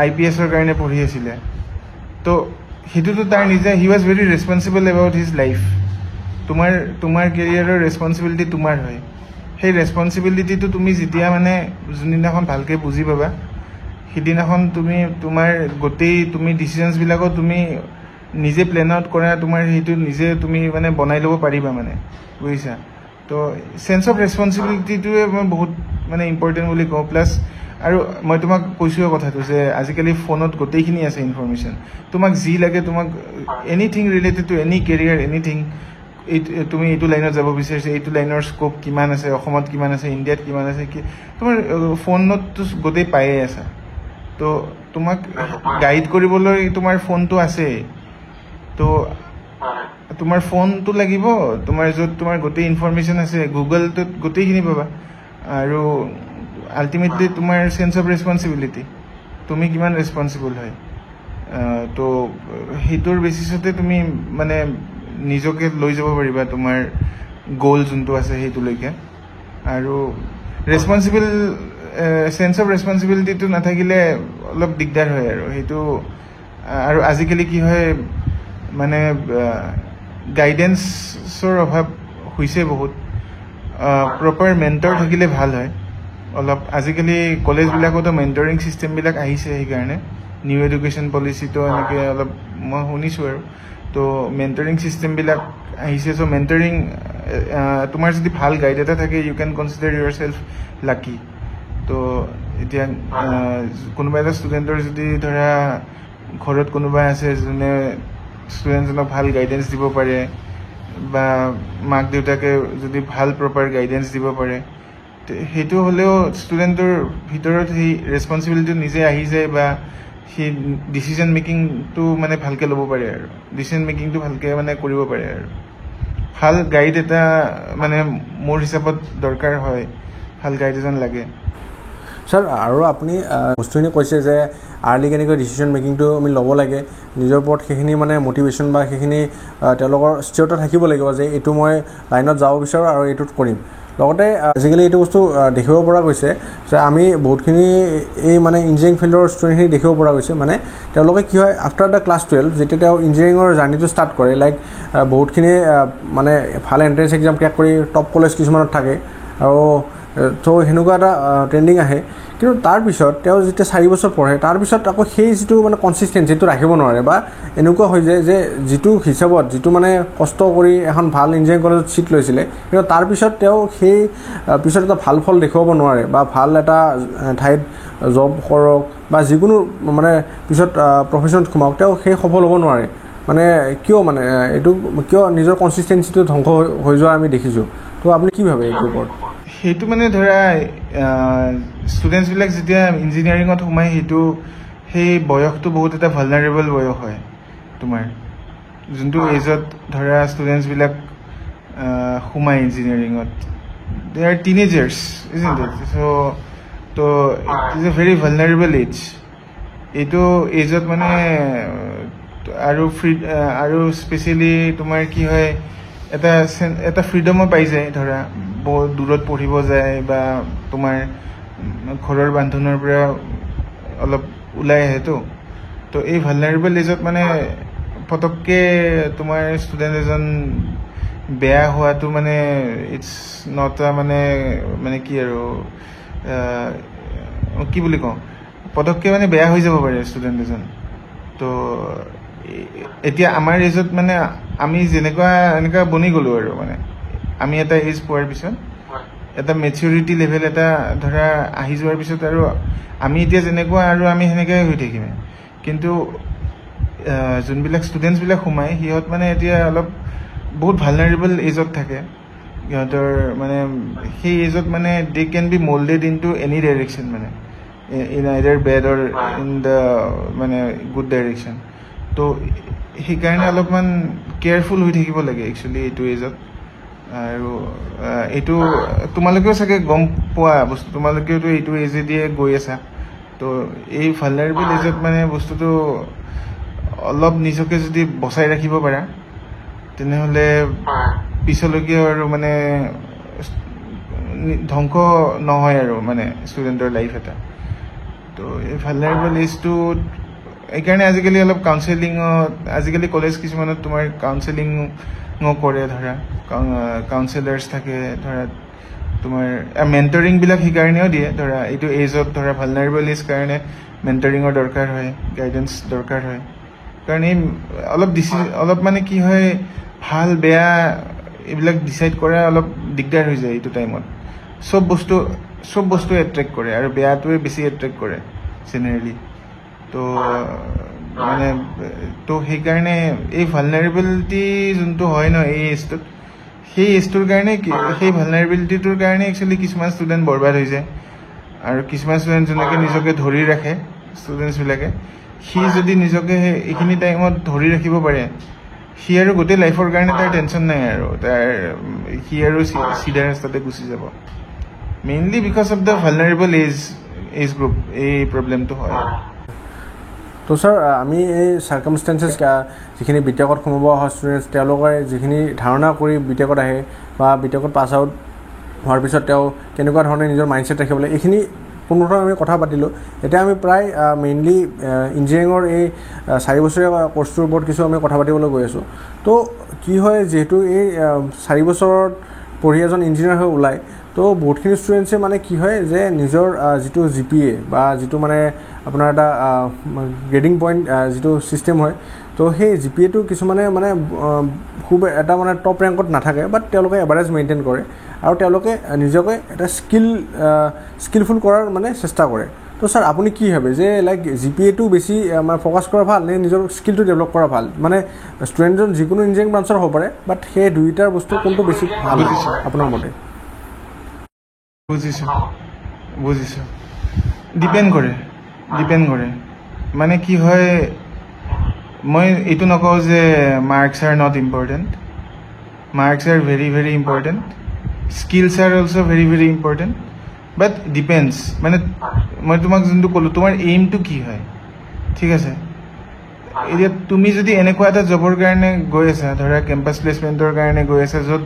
IPSৰ কাৰণে পঢ়ি আছিলে তো সেইটোতো তাৰ নিজে he was very responsible about his life তোমাৰ কেৰিয়াৰৰ ৰেছপন্সিবিলিটি তোমাৰ হয় সেই ৰেছপন্সিবিলিটিটো তুমি যেতিয়া যোনদিনাখন ভালকৈ বুজি পাবা সিদিনাখন তুমি তোমাৰ গোটেই তুমি ডিচিশ্যনছবিলাকত তুমি নিজে প্লেন আউট কৰা তোমাৰ সেইটো নিজে তুমি বনাই ল'ব পাৰিবা বুজিছা তো সেন্স অফ ৰেছপন্সিবিলিটিটোৱে মই বহুত ইম্পৰ্টেণ্ট বুলি কওঁ প্লাছ আৰু মই তোমাক কৈছোঁ কথাটো যে আজিকালি ফোনত গোটেইখিনি আছে ইনফৰমেশ্যন তোমাক যি লাগে তোমাক anything related to any career anything তুমি এইটো লাইনত যাব বিচাৰিছা এইটো লাইনৰ স্কোপ কিমান আছে অসমত কিমান আছে ইণ্ডিয়াত কিমান আছে তোমাৰ ফোনততো গোটেই পায়ে আছা তো তোমাক গাইড কৰিবলৈ তোমাৰ ফোনটো আছে তো তোমাৰ ফোনটো লাগিব তোমাৰ য'ত তোমাৰ গোটেই ইনফৰমেশ্যন আছে গুগলটোত গোটেইখিনি পাবা আৰু আল্টিমেটলি তোমাৰ সেন্স অফ ৰেছপন্সিবিলিটি তুমি কিমান ৰেছপন্সিবল হয় তো সেইটোৰ বেচিছতে তুমি নিজকে লৈ যাব পাৰিবা তোমাৰ গ'ল যোনটো আছে সেইটোলৈকে আৰু ৰেছপন্সিবল সেন্স অফ ৰেছপন্সিবিলিটিটো নাথাকিলে অলপ দিগদাৰ হয় আৰু সেইটো আৰু আজিকালি কি হয় গাইডেন্সৰ অভাৱ হৈছে বহুত প্ৰপাৰ মেণ্টৰ থাকিলে ভাল হয় অলপ আজিকালি কলেজবিলাকতো মেণ্টৰিং ছিষ্টেমবিলাক আহিছে সেইকাৰণে নিউ এডুকেশ্যন পলিচিটো এনেকৈ অলপ মই শুনিছোঁ আৰু তো মেণ্টৰিং ছিষ্টেমবিলাক আহিছে চ' মেণ্টৰিং তোমাৰ যদি ভাল গাইড এটা থাকে ইউ কেন কনচিডাৰ ইউৰ চেল্ফ লাকি তো এতিয়া কোনোবা এটা ষ্টুডেণ্টৰ যদি ধৰা ঘৰত কোনোবা আছে যোনে ষ্টুডেণ্টজনক ভাল গাইডেন্স দিব পাৰে বা মাক দেউতাকে যদি ভাল প্ৰপাৰ গাইডেন্স দিব পাৰে সেইটো হ'লেও ষ্টুডেণ্টৰ ভিতৰত সেই ৰেছপনচিবিলিটি নিজে আহি যায় বা সেই ডিচিজন মেকিংটো মানে ভালকৈ ল'ব পাৰে আৰু ডিচিজন মেকিংটো ভালকৈ মানে কৰিব পাৰে আৰু ভাল গাইড এটা মানে মোৰ হিচাপত দৰকাৰ হয় ভাল গাইড এজন লাগে ছাৰ আৰু আপুনি বস্তুখিনি কৈছে যে আৰ্লি কেনেকৈ ডিচিশ্যন মেকিংটো আমি ল'ব লাগে নিজৰ ওপৰত সেইখিনি মানে মটিভেশ্যন বা সেইখিনি তেওঁলোকৰ স্থিৰতা থাকিব লাগিব যে এইটো মই লাইনত যাব বিচাৰোঁ আৰু এইটোত কৰিম লগতে আজিকালি এইটো বস্তু দেখিব পৰা গৈছে যে আমি বহুতখিনি এই মানে ইঞ্জিনিয়াৰিং ফিল্ডৰ ষ্টুডেণ্টখিনি দেখিব পৰা গৈছে মানে তেওঁলোকে কি হয় আফটাৰ দ্য ক্লাছ 12 যেতিয়া তেওঁ ইঞ্জিনিয়াৰিঙৰ জাৰ্ণিটো ষ্টাৰ্ট কৰে লাইক বহুতখিনি মানে ভাল এণ্ট্ৰেঞ্চ এক্সাম ক্ৰেক কৰি টপ কলেজ কিছুমানত থাকে আৰু তো সেনেকুৱা এটা ট্ৰেণ্ডিং আহে কিন্তু তাৰপিছত তেওঁ যেতিয়া 4 বছৰ পঢ়ে তাৰপিছত আকৌ সেই যিটো মানে কনচিষ্টেঞ্চিটো ৰাখিব নোৱাৰে বা এনেকুৱা হৈ যায় যে যিটো হিচাপত যিটো মানে কষ্ট কৰি এখন ভাল ইঞ্জিনিয়াৰিং কলেজত ছিট লৈছিলে কিন্তু তাৰপিছত তেওঁ সেই পিছত এটা ভাল ফল দেখুৱাব নোৱাৰে বা ভাল এটা ঠাইত জব কৰক বা যিকোনো মানে পিছত প্ৰফেশ্যনত সোমাওক তেওঁ সেই সফল হ'ব নোৱাৰে মানে কিয় মানে এইটো কিয় নিজৰ কনচিষ্টেঞ্চিটো ধ্বংস হৈ যোৱা আমি দেখিছোঁ তো আপুনি কি ভাবে এইটোৰ ওপৰত সেইটো মানে ধৰা ষ্টুডেণ্টছবিলাক যেতিয়া ইঞ্জিনিয়াৰিঙত সোমায় সেইটো সেই বয়সটো বহুত এটা ভালনাৰেবল বয়স হয় তোমাৰ যোনটো এজত ধৰা ষ্টুডেণ্টছবিলাক সোমায় ইঞ্জিনিয়াৰিঙত they are teenagers isn't it তো it is a very vulnerable age এইটো এজত মানে আৰু স্পেচিয়েলি তোমাৰ কি হয় এটা ফ্ৰীডমো পাই যায় ধৰা বহুত দূৰত পঢ়িব যায় বা তোমাৰ ঘৰৰ বান্ধোনৰ পৰা অলপ ওলাই আহেতো তো এই ভালনাৰেবল এজত মানে পটককৈ তোমাৰ ষ্টুডেণ্ট এজন বেয়া হোৱাটো মানে ইটছ নট মানে কি আৰু কি বুলি কওঁ পটককৈ মানে বেয়া হৈ যাব পাৰে ষ্টুডেণ্ট এজন তো এতিয়া আমাৰ এজত মানে আমি এনেকুৱা বনি গ'লোঁ আৰু মানে আমি এটা এজ পোৱাৰ পিছত এটা মেচিউৰিটি লেভেল এটা ধৰা আহি যোৱাৰ পিছত আৰু আমি এতিয়া যেনেকুৱা আৰু আমি সেনেকৈ হৈ থাকিম কিন্তু যোনবিলাক ষ্টুডেণ্টছবিলাক সোমায় সিহঁত মানে এতিয়া অলপ বহুত ভালনাৰেবল এজত থাকে সিহঁতৰ মানে সেই এজত মানে they can be moulded into any direction মানে in either bad or in the মানে গুড ডাইৰেকশ্যন তো সেইকাৰণে অলপমান কেয়াৰফুল হৈ থাকিব লাগে একচুৱেলি এইটো এজত আৰু এইটো তোমালোকেও চাগে গম পোৱা বস্তু তোমালোকেওতো এইটো এজেদিয়ে গৈ আছা তো এই ভালনাৰেবল এজত মানে বস্তুটো অলপ নিজকে যদি বচাই ৰাখিব পাৰা তেনেহ'লে পিছলৈকে আৰু মানে ধ্বংস নহয় আৰু মানে ষ্টুডেণ্টৰ লাইফ এটা তো এই ভালনাৰেবল এজটো এইকাৰণে আজিকালি অলপ কাউন্সেলিঙত আজিকালি কলেজ কিছুমানত তোমাৰ কাউন্সেলিঙো কৰে ধৰা কাউন্সেলাৰ্ছ থাকে ধৰা তোমাৰ মেণ্টৰিংবিলাক সেইকাৰণেও দিয়ে ধৰা এইটো এজত ধৰা ভালনাৰেবল এজ কাৰণে মেণ্টৰিঙৰ দৰকাৰ হয় গাইডেন্স দৰকাৰ হয় কাৰণ এই অলপ মানে কি হয় ভাল বেয়া এইবিলাক ডিচাইড কৰা অলপ দিগদাৰ হৈ যায় এইটো টাইমত চব বস্তু এট্ৰেক্ট কৰে আৰু বেয়াটোৱে বেছি এট্ৰেক্ট কৰে জেনেৰেলি তো মানে তো সেইকাৰণে এই ভালনাৰেবিলিটি যোনটো হয় ন এই এজটোত সেই এজটোৰ কাৰণে সেই ভালনাৰেবিলিটিটোৰ কাৰণে একচুৱেলি কিছুমান ষ্টুডেণ্ট বৰবাদ হৈ যায় আৰু কিছুমান ষ্টুডেণ্ট যোনকে নিজকে ধৰি ৰাখে ষ্টুডেণ্টছবিলাকে সি যদি নিজকে এইখিনি টাইমত ধৰি ৰাখিব পাৰে সি আৰু গোটেই লাইফৰ কাৰণে তাৰ টেনশ্যন নাই আৰু সি আৰু চিধা ৰাস্তাতে গুচি যাব mainly because of the vulnerable age group এই প্ৰব্লেমটো হয় তো ছাৰ আমি এই চাৰ্কামষ্টেঞ্চেছ যিখিনি বিটেকত সোমাব অহা ষ্টুডেণ্টছ তেওঁলোকে যিখিনি ধাৰণা কৰি বিটেকত আহে বা বিটেকত পাছ আউট হোৱাৰ পিছত তেওঁ কেনেকুৱা ধৰণে নিজৰ মাইণ্ডছেট ৰাখিব লাগে এইখিনি পোনপ্ৰথমে আমি কথা পাতিলোঁ এতিয়া আমি প্ৰায় মেইনলি ইঞ্জিনিয়াৰিঙৰ এই 4 বছৰীয়া কৰ্চটোৰ ওপৰত কিছু আমি কথা পাতিবলৈ গৈ আছোঁ তো কি হয় যিহেতু এই 4 বছৰত পঢ়ি এজন ইঞ্জিনিয়াৰ হৈ ওলায় তো বহুতখিনি ষ্টুডেণ্টছে মানে কি হয় যে নিজৰ যিটো GPA বা যিটো মানে আপোনাৰ এটা গ্ৰেডিং পইণ্ট যিটো ছিষ্টেম হয় তো সেই GPAটো কিছুমানে মানে খুব এটা মানে টপ ৰেংকত নাথাকে বাট তেওঁলোকে এভাৰেজ মেইনটেইন কৰে আৰু তেওঁলোকে নিজকে এটা স্কিলফুল কৰাৰ মানে চেষ্টা কৰে তো ছাৰ আপুনি কি ভাবে যে লাইক GPAটো বেছি মানে ফ'কাছ কৰা ভাল নে নিজৰ স্কিলটো ডেভেলপ কৰা ভাল মানে ষ্টুডেণ্টজন যিকোনো ইঞ্জিনিয়াৰিং ব্ৰাঞ্চৰ হ'ব পাৰে বাট সেই দুয়োটাৰ বস্তু কোনটো বেছি ভাল আপোনাৰ মতে বুজিছো ডিপেন্ড কৰে মানে কি হয় মই এইটো নকওঁ যে marks R not important marks R very very important skills R also' very very important but depends মানে মই তোমাক যোনটো ক'লোঁ তোমাৰ এইমটো কি হয় ঠিক আছে এতিয়া তুমি যদি এনেকুৱা এটা জবৰ কাৰণে গৈ আছা ধৰা কেম্পাছ প্লেচমেণ্টৰ কাৰণে গৈ আছা য'ত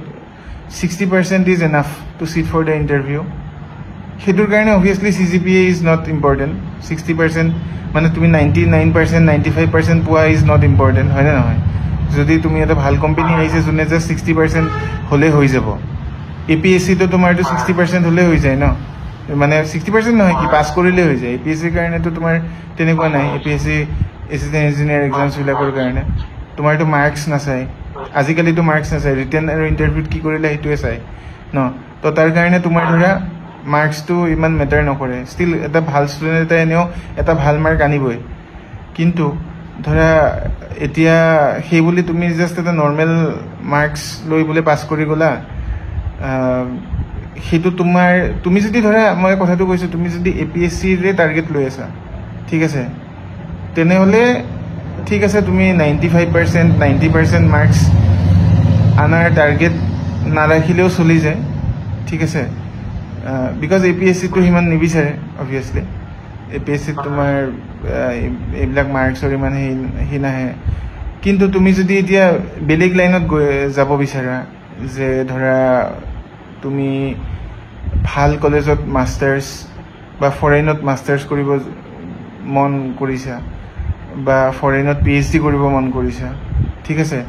60% is enough to sit for the interview সেইটোৰ কাৰণে obviously CGPA is not important 60% মানে তুমি 99% 95% পোৱা ইজ নট ইম্পৰ্টেণ্ট হয়নে নহয় যদি তুমি এটা ভাল কোম্পানী আহিছে যোনে জাষ্ট 60% হ'লে হৈ যাব APSCটো তোমাৰতো 60% হ'লে হৈ যায় ন মানে 60% নহয় কি পাছ কৰিলে হৈ যায় APSCৰ কাৰণেতো তোমাৰ তেনেকুৱা নাই APSC এছিষ্টেণ্ট ইঞ্জিনিয়াৰ এক্সামছবিলাকৰ কাৰণে তোমাৰতো মাৰ্কছ নাচায় আজিকালিতো মাৰ্কছ নাচায় ৰিটেন আৰু ইণ্টাৰভিউত কি কৰিলে সেইটোৱে চায় ন তো তাৰ কাৰণে তোমাৰ ধৰা মাৰ্কছটো ইমান মেটাৰ নকৰে ষ্টিল এটা ভাল ষ্টুডেণ্ট এটা এনেও এটা ভাল মাৰ্ক আনিবই কিন্তু ধৰা এতিয়া সেই বুলি তুমি জাষ্ট এটা নৰ্মেল মাৰ্কছ লৈ বোলে পাছ কৰি গ'লা সেইটো তুমি যদি ধৰা মই কথাটো কৈছোঁ তুমি যদি APSCৰে টাৰ্গেট লৈ আছা ঠিক আছে তেনেহ'লে ঠিক আছে তুমি 95% 90% মাৰ্কছ আনাৰ টাৰ্গেট নাৰাখিলেও চলি যায় ঠিক আছে বিকজ APSCটো সিমান নিবিচাৰে অভিয়াছলি APSCত তোমাৰ এইবিলাক মাৰ্কছৰ ইমান সেই নাহে কিন্তু তুমি যদি এতিয়া বেলেগ লাইনত যাব বিচাৰা যে ধৰা তুমি ভাল কলেজত মাষ্টাৰ্ছ বা ফৰেইনত মাষ্টাৰ্ছ কৰিব মন কৰিছা বা ফৰেইনত PhD কৰিব মন কৰিছা ঠিক আছে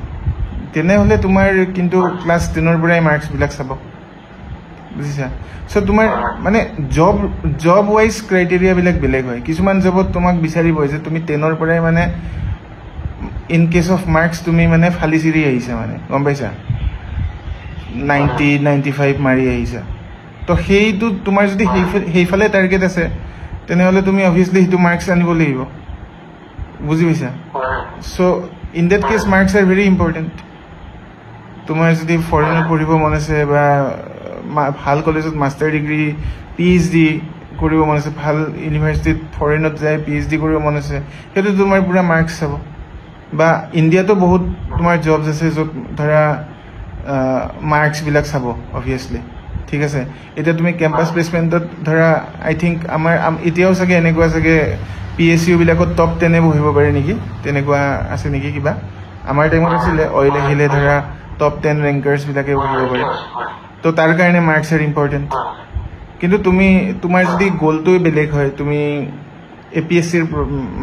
তেনেহ'লে তোমাৰ কিন্তু ক্লাছ 10ৰ পৰাই মাৰ্কছবিলাক চাব বুজিছা চ' তোমাৰ মানে জব ৱাইজ ক্ৰাইটেৰিয়াবিলাক বেলেগ হয় কিছুমান জবত তোমাক বিচাৰিব যে তুমি 10ৰ পৰাই মানে ইন কেছ অফ মাৰ্কছ তুমি মানে ফালি চিৰি আহিছা মানে গম পাইছা 90-95 মাৰি আহিছা তো সেইটো তোমাৰ যদি সেইফালে টাৰ্গেট আছে তেনেহ'লে তুমি অভিয়াছলি সেইটো মাৰ্কছ আনিব লাগিব বুজি পাইছা so' in that case marks are very important তোমাৰ যদি ফৰেইনত পঢ়িব মন আছে বা ভাল কলেজত মাষ্টাৰ ডিগ্ৰী PhD কৰিব মন আছে ভাল ইউনিভাৰ্চিটিত ফৰেইনত যাই PhD কৰিব মন আছে সেইটো তোমাৰ পুৰা মাৰ্কছ চাব বা ইণ্ডিয়াতো বহুত তোমাৰ জবছ আছে য'ত ধৰা মাৰ্কছবিলাক চাব অভিয়াছলি ঠিক আছে এতিয়া তুমি কেম্পাছ প্লেচমেণ্টত ধৰা আই থিংক আমাৰ এতিয়াও চাগে এনেকুৱা চাগে PSU বিলাকত টপ 10 বহিব পাৰে নেকি তেনেকুৱা আছে নেকি কিবা আমাৰ টাইমত আছিলে অইল আহিলে ধৰা টপ 10 ৰেংকাৰ্ছবিলাকে বহিব পাৰে তো তাৰ কাৰণে মাৰ্কছ আৰ ইম্পৰ্টেণ্ট কিন্তু তোমাৰ যদি গ'লটোৱে বেলেগ হয় তুমি APSCৰ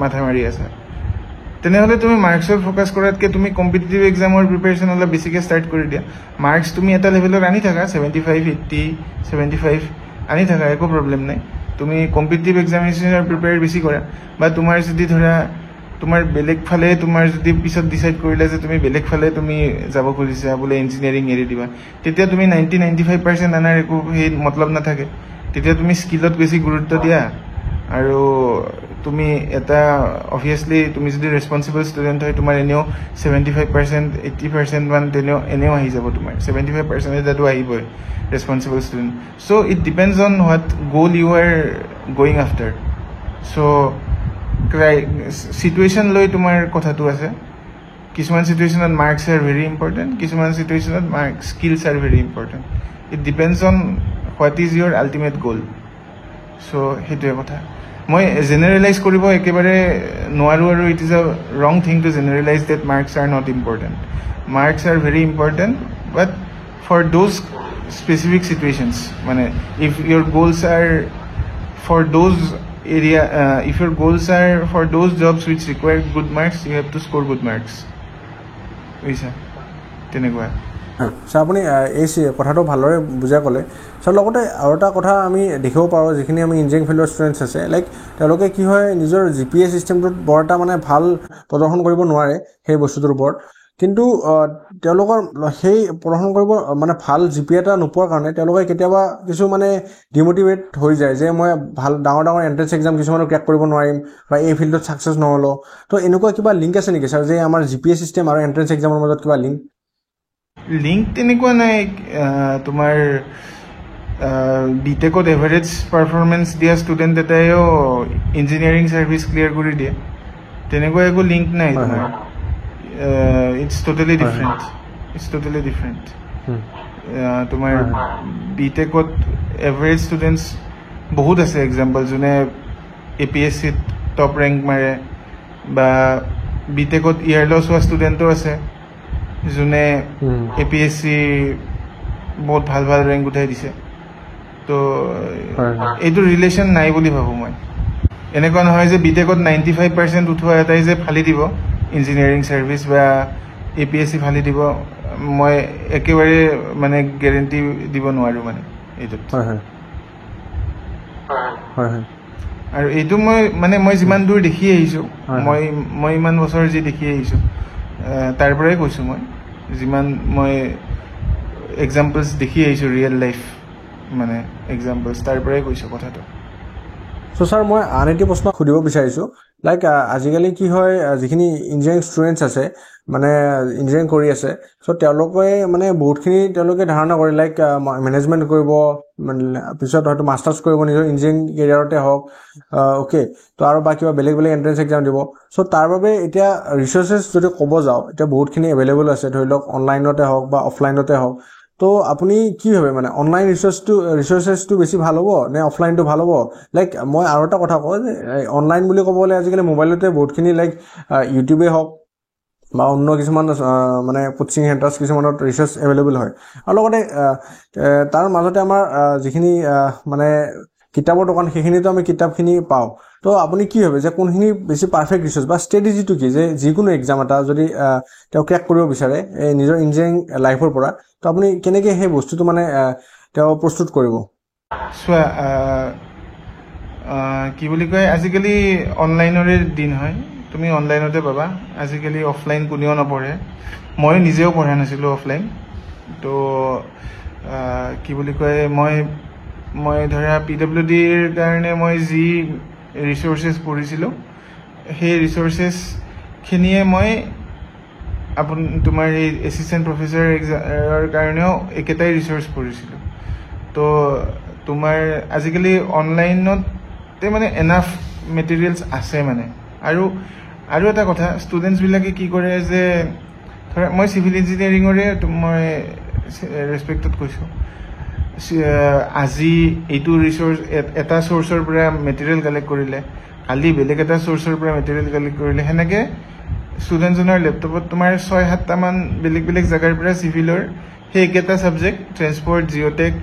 মাথা মাৰি আছা তেনেহ'লে তুমি মাৰ্কছৰ ফ'কাছ কৰাতকৈ তুমি কম্পিটিটিভ এক্সামৰ প্ৰিপেৰেশ্যন অলপ বেছিকৈ ষ্টাৰ্ট কৰি দিয়া মাৰ্কছ তুমি এটা লেভেলত আনি থাকা 75-80-75 আনি থাকা একো প্ৰব্লেম নাই তুমি কম্পিটিটিভ এক্সামিনেশ্যনৰ প্ৰিপেয়াৰ বেছি কৰা বা তোমাৰ যদি ধৰা তোমাৰ বেলেগ ফালে তোমাৰ যদি পিছত ডিচাইড কৰিলে যে তুমি বেলেগ ফালে তুমি যাব খুজিছা বোলে ইঞ্জিনিয়াৰিং এৰি দিবা তেতিয়া তুমি 90-95% আনাৰ একো সেই মতলব নাথাকে তেতিয়া তুমি স্কিলত বেছি গুৰুত্ব দিয়া আৰু তুমি এটা অভিয়াছলি তুমি যদি ৰেছপনচিবল ষ্টুডেণ্ট হয় তোমাৰ এনেও 75%-80% মান এনেও আহি যাব তোমাৰ 75% এটাতো আহিবই responsible student so' it depends on what goal you are going after so' situation লৈ তোমাৰ কথাটো আছে কিছুমান চিটুৱেশ্যনত মাৰ্কছ আৰ ভেৰি ইম্পৰ্টেণ্ট কিছুমান চিটুৱেশ্যনত skills are very important it depends on what is your ultimate goal so' সেইটোৱে কথা মই জেনেৰেলাইজ কৰিব একেবাৰে নোৱাৰোঁ আৰু it is a wrong thing to generalize that marks are not important marks are very important but for those specific situations মানে if your goals are for those area if your goals are for those jobs which require good marks you have to score good marks বুজিছা তেনেকুৱা sir আপুনি এই কথাটো ভালদৰে বুজাই ক'লে sir লগতে আৰু এটা কথা আমি দেখিব পাৰোঁ যিখিনি আমি ইঞ্জিনিয়াৰিং ফিল্ডৰ ষ্টুডেণ্টছ আছে লাইক তেওঁলোকে কি হয় নিজৰ GPA ছিষ্টেমটোত বৰ এটা মানে ভাল প্ৰদৰ্শন কৰিব নোৱাৰে সেই বস্তুটোৰ ওপৰত কিন্তু তেওঁলোকৰ সেই প্ৰদৰ্শন কৰিব মানে ভাল GPA এটা নোপোৱাৰ কাৰণে তেওঁলোকে কেতিয়াবা কিছু মানে ডিমোটিভেট হৈ যায় যে মই ভাল ডাঙৰ এণ্ট্ৰেন্স এক্সাম কিছুমানো ক্ৰেক কৰিব নোৱাৰিম বা এই ফিল্ডত ছাকচেছ নহ'লো তো এনেকুৱা কিবা লিংক আছে নেকি ছাৰ যে আমাৰ GPA ছিষ্টেম আৰু এণ্ট্ৰেন্স এক্সামৰ মাজত কিবা লিংক তেনেকুৱা নাই তোমাৰ বিটেকত এভাৰেজ পাৰফৰ্মেঞ্চ দিয়া ষ্টুডেণ্ট এটাইও ইঞ্জিনিয়াৰিং ছাৰ্ভিচ ক্লিয়াৰ কৰি দিয়ে তেনেকুৱা একো লিংক নাই তোমাৰ ইটছ টোটেলি ডিফাৰেণ্ট তোমাৰ বিটেকত এভাৰেজ ষ্টুডেণ্টছ বহুত আছে এক্সাম্পল যোনে APSCত টপ ৰেংক মাৰে বা বিটেকত ইয়াৰ লছ হোৱা ষ্টুডেণ্টো আছে যোনে APSC বহুত ভাল ভাল ৰেংক উঠাই দিছে তো এইটো ৰিলেশ্যন নাই বুলি ভাবোঁ মই এনেকুৱা নহয় যে বিটেকত 95% উঠোৱা এটাই যে ফালি দিব ইঞ্জিনিয়াৰিং ছাৰ্ভিচ বা APSC ফালি দিব মই একেবাৰে মানে গেৰেণ্টি দিব নোৱাৰোঁ মানে এইটোত আৰু এইটো মই যিমান দূৰ দেখি আহিছোঁ মই ইমান বছৰ যি দেখি আহিছোঁ তাৰ পৰাই কৈছোঁ মই যিমান মই এক্সাম্পলছ দেখি আহিছোঁ ৰিয়েল লাইফ মানে এক্সাম্পলছ তাৰ পৰাই কৈছোঁ কথাটো চ' ছাৰ মই আন এটি প্ৰশ্ন সুধিব বিচাৰিছোঁ লাইক আজিকালি কি হয় যিখিনি ইঞ্জিনিয়াৰিং ষ্টুডেণ্টছ আছে মানে ইঞ্জিনিয়াৰিং কৰি আছে চ' তেওঁলোকে মানে বহুতখিনি তেওঁলোকে ধাৰণা কৰে লাইক মেনেজমেণ্ট কৰিব মানে পিছত হয়তো মাষ্টাৰ্ছ কৰিব নিজৰ ইঞ্জিনিয়াৰিং কেৰিয়াৰতে হওক অ'কে তো আৰু বা কিবা বেলেগ এণ্ট্ৰেঞ্চ এক্সাম দিব চ' তাৰ বাবে এতিয়া ৰিচোৰ্চেছ যদি ক'ব যাওঁ এতিয়া বহুতখিনি এভেইলেবল আছে ধৰি লওক অনলাইনতে হওক বা অফলাইনতে হওক তো আপুনি কি ভাবে মানে অনলাইন ৰিচোৰ্চেছটো বেছি ভাল হ'ব নে অফলাইনটো ভাল হ'ব লাইক মই আৰু এটা কথা কওঁ যে অনলাইন বুলি ক'ব গ'লে আজিকালি মোবাইলতে বহুতখিনি লাইক ইউটিউবেই হওক বা অন্য কিছুমান মানে কোচিং চেণ্টাৰ্ছ কিছুমানত ৰিচোৰ্চ এভেইলেবল হয় আৰু লগতে তাৰ মাজতে আমাৰ যিখিনি মানে কিতাপৰ দোকান সেইখিনিতো আমি কিতাপখিনি পাওঁ তো আপুনি কি ভাবে যে কোনখিনি বেছি পাৰফেক্ট ৰিচোৰ্চ বা ষ্ট্ৰেটেজিটো কি যে যিকোনো এক্সাম এটা যদি তেওঁ ক্ৰেক কৰিব বিচাৰে নিজৰ ইঞ্জিনিয়াৰিং লাইফৰ পৰা তো আপুনি কেনেকৈ সেই বস্তুটো মানে তেওঁ প্ৰস্তুত কৰিব চোৱা কি বুলি কয় আজিকালি অনলাইনৰে দিন হয় তুমি অনলাইনতে পাবা আজিকালি অফলাইন কোনেও নপঢ়ে মই নিজেও পঢ়া নাছিলোঁ অফলাইন তো কি বুলি কয় মই ধৰা PWDৰ কাৰণে মই যি ৰিচোৰ্চেছ পঢ়িছিলোঁ সেই ৰিচোৰ্চেছখিনিয়ে মই তোমাৰ এই এছিষ্টেণ্ট প্ৰফেচাৰ এক্সামৰ কাৰণেও একেটাই ৰিচোৰ্চ পঢ়িছিলোঁ তো তোমাৰ আজিকালি অনলাইনতে মানে এনাফ মেটেৰিয়েলছ আছে মানে আৰু এটা কথা ষ্টুডেণ্টছবিলাকে কি কৰে যে ধৰা মই চিভিল ইঞ্জিনিয়াৰিঙৰে মই ৰেচপেক্টত কৈছোঁ আজি এইটো ৰিচোৰ্চ এটা চ'ৰ্চৰ পৰা মেটেৰিয়েল কালেক্ট কৰিলে কালি বেলেগ এটা চ'ৰ্চৰ পৰা মেটেৰিয়েল কালেক্ট কৰিলে সেনেকৈ ষ্টুডেণ্টজনৰ লেপটপত তোমাৰ 6-7টামান বেলেগ জেগাৰ পৰা চিভিলৰ সেই একেটা subject transport geotag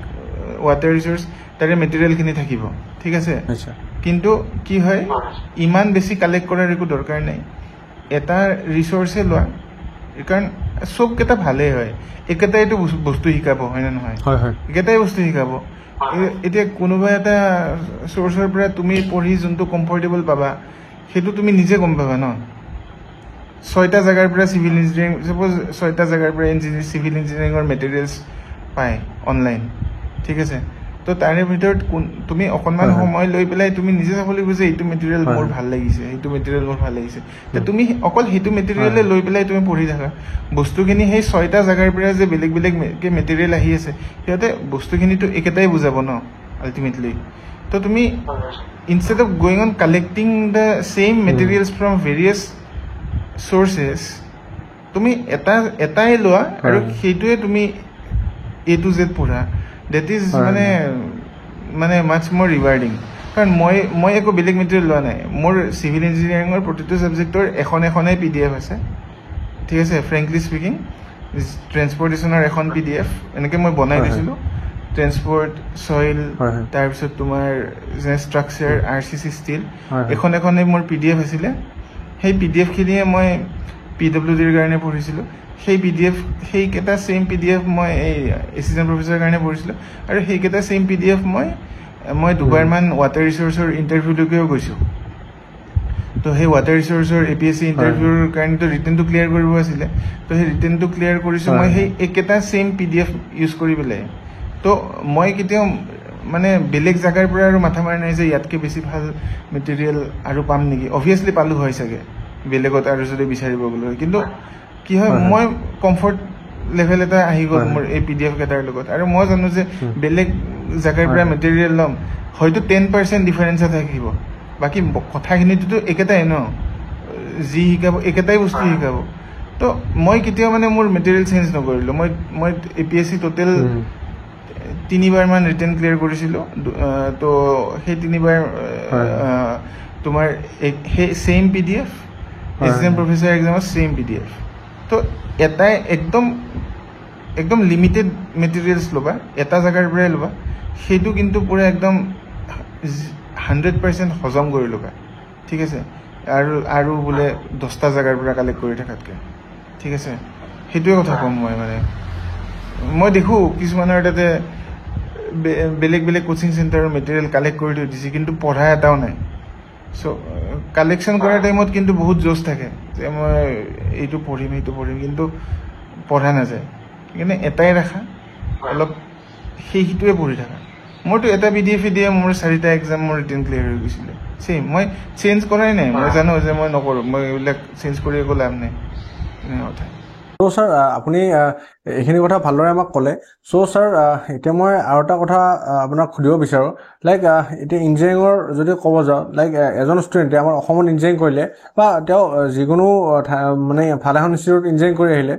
water resource তাৰে মেটেৰিয়েলখিনি থাকিব ঠিক আছে কিন্তু কি হয় ইমান বেছি কালেক্ট কৰাৰ একো দৰকাৰ নাই এটা ৰিচোৰ্চে লোৱা কাৰণ চবকেইটা ভালেই হয় একেটাইতো বস্তু শিকাব হয়নে নহয় একেটাই বস্তু শিকাব এতিয়া কোনোবা এটা চ'ৰ্চৰ পৰা তুমি পঢ়ি যোনটো কমফৰ্টেবল পাবা সেইটো তুমি নিজে গম পাবা ন 6টা জেগাৰ পৰা চিভিল ইঞ্জিনিয়াৰিং চাপ'জ 6টা জেগাৰ পৰা চিভিল ইঞ্জিনিয়াৰিঙৰ মেটেৰিয়েলছ পায় অনলাইন ঠিক আছে তো তাৰে ভিতৰত তুমি অকণমান সময় লৈ পেলাই তুমি নিজে চাব লাগিব যে এইটো মেটেৰিয়েল মোৰ ভাল লাগিছে এইটো মেটেৰিয়েল মোৰ ভাল লাগিছে তো তুমি অকল সেইটো মেটেৰিয়েলে লৈ পেলাই তুমি পঢ়ি থাকা বস্তুখিনি সেই 6টা জেগাৰ পৰা যে বেলেগ মেটেৰিয়েল আহি আছে সিহঁতে বস্তুখিনিতো একেটাই বুজাব ন আল্টিমেটলি তো তুমি instead of going on collecting the same materials from various sources তুমি এটাই লোৱা আৰু সেইটোৱে তুমি A to Z পঢ়া ডেট ইজ মানে মাছ মোৰ ৰিৱাৰ্ডিং কাৰণ মই একো বেলেগ মেটেৰিয়েল লোৱা নাই মোৰ চিভিল ইঞ্জিনিয়াৰিঙৰ প্ৰতিটো ছাবজেক্টৰ এখনেই PDF আছে ঠিক আছে ফ্ৰেংকলি স্পিকিং ট্ৰেন্সপৰ্টেশ্যনৰ এখন PDF এনেকৈ মই বনাই দিছিলোঁ ট্ৰেন্সপৰ্ট চইল তাৰপিছত তোমাৰ যে ষ্ট্ৰাকচাৰ RCC ষ্টিল এখনেই মোৰ PDF আছিলে সেই PDFখিনিয়ে মই PWDৰ কাৰণে পঢ়িছিলোঁ সেইকেইটা ছেইম PDF মই এই এছিষ্টেণ্ট প্ৰফেচাৰৰ কাৰণে পঢ়িছিলোঁ আৰু সেইকেইটা ছেইম PDF মই দুবাৰমান ৱাটাৰ ৰিচোৰ্চৰ ইণ্টাৰভিউলৈকেও গৈছোঁ তো সেই ৱাটাৰ ৰিচোৰ্চৰ APSC ইণ্টাৰভিউৰ কাৰণেতো ৰিটেনটো ক্লিয়াৰ কৰিব আছিলে তো সেই ৰিটেনটো ক্লিয়াৰ কৰিছোঁ মই সেই একেটা ছেইম PDF ইউজ কৰি পেলাই তো মই কেতিয়াও মানে বেলেগ জেগাৰ পৰা আৰু মাথা মাৰা নাই যে ইয়াতকৈ বেছি ভাল মেটেৰিয়েল আৰু পাম নেকি অভিয়াছলি পালোঁ হয় চাগে বেলেগত আৰু যদি বিচাৰিব গ'লো হয় কিন্তু কি হয় মই কমফৰ্ট লেভেল এটা আহি গ'ল মোৰ এই PDF কেইটাৰ লগত আৰু মই জানো যে বেলেগ জাগাৰ পৰা মেটেৰিয়েল ল'ম হয়তো 10% ডিফাৰেঞ্চ থাকিব বাকি কথাখিনিতো একেটাই ন যি শিকাব একেটাই বস্তু শিকাব তো মই কেতিয়াও মানে মোৰ মেটেৰিয়েল চেঞ্জ নকৰিলোঁ মই APSC টোটেল 3বাৰ মান ৰিটেন ক্লিয়াৰ কৰিছিলোঁ তো সেই 3বাৰ তোমাৰ সেই সেম PDF এক্সাম প্ৰফেচাৰ এক্সামৰ সেম PDF তো এটাই একদম লিমিটেড মেটেৰিয়েলছ ল'বা এটা জাগাৰ পৰাই ল'বা সেইটো কিন্তু পুৰা একদম 100% হজম কৰি ল'বা ঠিক আছে আৰু বোলে 10টা জাগাৰ পৰা কালেক্ট কৰি থাকাতকৈ ঠিক আছে সেইটোৱে কথা ক'ম মই দেখোঁ কিছুমানৰ তাতে বেলেগ কোচিং চেণ্টাৰৰ মেটেৰিয়েল কালেক্ট কৰি থৈ দিছে কিন্তু পঢ়া এটাও নাই চ' কালেকশ্যন কৰাৰ টাইমত কিন্তু বহুত জোচ থাকে যে মই এইটো পঢ়িম কিন্তু পঢ়া নাযায় সেইকাৰণে এটাই ৰাখা অলপ সেইটোৱে পঢ়ি থাকা মোৰতো এটা PDF দিয়ে মোৰ 4টা এক্সাম মোৰ ৰিটেন ক্লিয়াৰ হৈ গৈছিলে চেম মই চেঞ্জ কৰাই নাই মই জানো যে মই নকৰোঁ মই এইবিলাক চেঞ্জ কৰি একো লাভ নাই কথা তো স্যাৰ আপুনি এইখিনি কথা ভালদৰে আমাক ক'লে চ' স্যাৰ এতিয়া মই আৰু এটা কথা আপোনাক সুধিব বিচাৰোঁ লাইক এতিয়া ইঞ্জিনিয়াৰিঙৰ যদি ক'ব যাওঁ লাইক এজন ষ্টুডেণ্টে আমাৰ অসমত ইঞ্জিনিয়াৰিং কৰিলে বা তেওঁ যিকোনো মানে ভাল এখন ইনষ্টিটিউট ইঞ্জিনিয়াৰিং কৰি আহিলে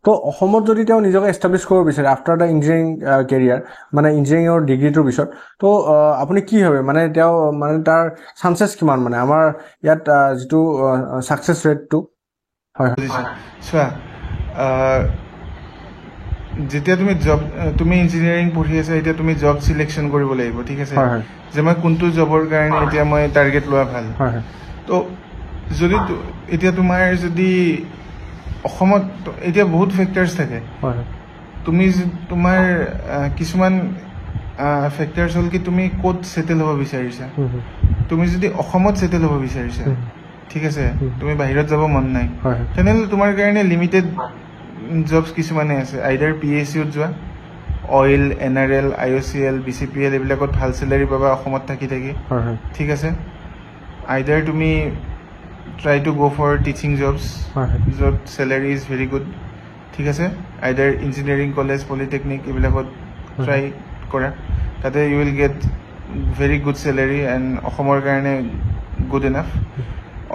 তো অসমত যদি তেওঁ নিজকে এষ্টাব্লিছ কৰিব বিচাৰে আফটাৰ দ্য ইঞ্জিনিয়াৰিং কেৰিয়াৰ মানে ইঞ্জিনিয়াৰিঙৰ ডিগ্ৰীটোৰ পিছত তো আপুনি কি ভাবে মানে তেওঁ মানে তাৰ চান্সেছ কিমান মানে আমাৰ ইয়াত যিটো ছাকচেছ ৰেটটো হয় চোৱা যেতিয়া তুমি ইঞ্জিনিয়াৰিং পঢ়ি আছা এতিয়া তুমি জব চিলেকশ্যন কৰিব লাগিব ঠিক আছে যে মই কোনটো জবৰ কাৰণে এতিয়া মই টাৰ্গেট লোৱা ভাল তো যদি এতিয়া তোমাৰ যদি অসমত এতিয়া বহুত ফেক্টৰ্ছ থাকে তুমি তোমাৰ কিছুমান ফেক্টৰ্ছ হ'ল কি তুমি ক'ত ছেটেল হ'ব বিচাৰিছা তুমি যদি অসমত ছেটেল হ'ব বিচাৰিছা ঠিক আছে তুমি বাহিৰত যাব মন নাই তেনেহ'লে তোমাৰ কাৰণে লিমিটেড জবছ কিছুমানে আছে আইদাৰ PSUত যোৱা অইল NRL IOCL BCPL এইবিলাকত ভাল চেলাৰী পাবা অসমত থাকি ঠিক আছে আইদাৰ তুমি try to go for teaching jobs job salary is very good ঠিক আছে আইদাৰ ইঞ্জিনিয়াৰিং কলেজ পলিটেকনিক এইবিলাকত ট্ৰাই কৰা তাতে you will get very good salary and অসমৰ কাৰণে good enough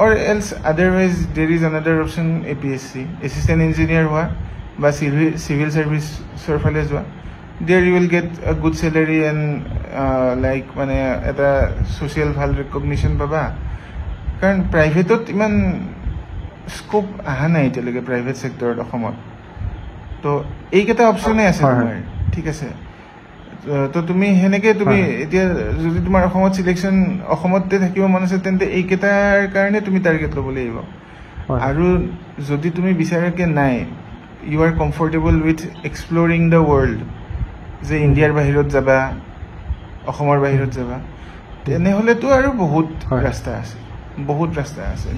or else otherwise there is another option APSC assistant engineer হোৱা বা civil service ফালে যোৱা there you will get a good salary and like মানে এটা social ভাল recognition পাবা কাৰণ প্ৰাইভেটত ইমান স্কোপ অহা নাই এতিয়ালৈকে প্ৰাইভেট ছেক্টৰত অসমত তো এইকেইটা অপশ্যনেই আছে তোমাৰ ঠিক আছে তো তুমি সেনেকৈ তুমি এতিয়া যদি তোমাৰ অসমত চিলেকশ্যন অসমতে থাকিব মন আছে তেন্তে এইকেইটাৰ কাৰণে তুমি টাৰ্গেট ল'ব লাগিব আৰু যদি তুমি বিচাৰাকে নাই you are comfortable with exploring the world যে ইণ্ডিয়াৰ বাহিৰত যাবা অসমৰ বাহিৰত যাবা তেনেহ'লেতো আৰু বহুত ৰাস্তা আছে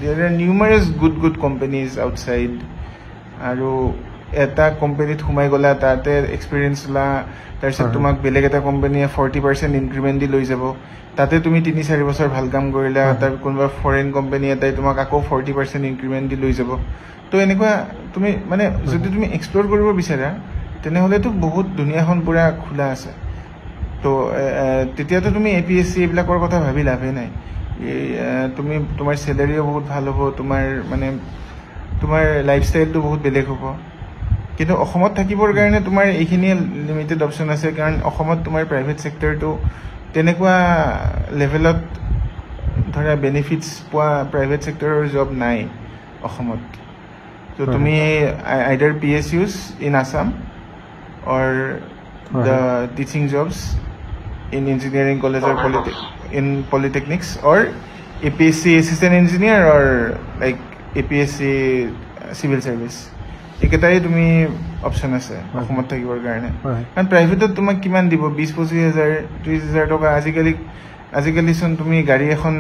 there are numerous good companies outside আৰু এটা কোম্পানীত সোমাই গ'লা তাতে এক্সপিৰিয়েঞ্চ লা তাৰপিছত তোমাক বেলেগ এটা কোম্পানীয়ে 40% ইনক্ৰিমেণ্ট দি লৈ যাব তাতে তুমি 3-4 বছৰ ভাল কাম কৰিলা তাৰ কোনোবা ফৰেন কোম্পানী এটাই তোমাক আকৌ 40% ইনক্ৰিমেণ্ট দি লৈ যাব তো এনেকুৱা তুমি মানে যদি তুমি এক্সপ্ল'ৰ কৰিব বিচাৰা তেনেহ'লেতো বহুত দুনিয়াখন পুৰা খোলা আছে তো তেতিয়াতো তুমি APSC এইবিলাকৰ কথা ভাবি লাভেই নাই তুমি তোমাৰ চেলাৰিও বহুত ভাল হ'ব তোমাৰ লাইফষ্টাইলটো বহুত বেলেগ হ'ব কিন্তু অসমত থাকিবৰ কাৰণে তোমাৰ এইখিনিয়ে লিমিটেড অপশ্যন আছে কাৰণ অসমত তোমাৰ প্ৰাইভেট ছেক্টৰটো তেনেকুৱা লেভেলত ধৰা বেনিফিটছ পোৱা প্ৰাইভেট ছেক্টৰৰ জব নাই অসমত তো তুমি either PSUs in Assam or the teaching jobs in engineering college or in polytechnics or APSC assistant engineer or like APSC civil service একেটাই তুমি অপশ্যন আছে অসমত থাকিবৰ কাৰণে কাৰণ প্ৰাইভেটত তোমাক কিমান দিব 20-25,000 30,000 টকা আজিকালি চোন তুমি গাড়ী এখন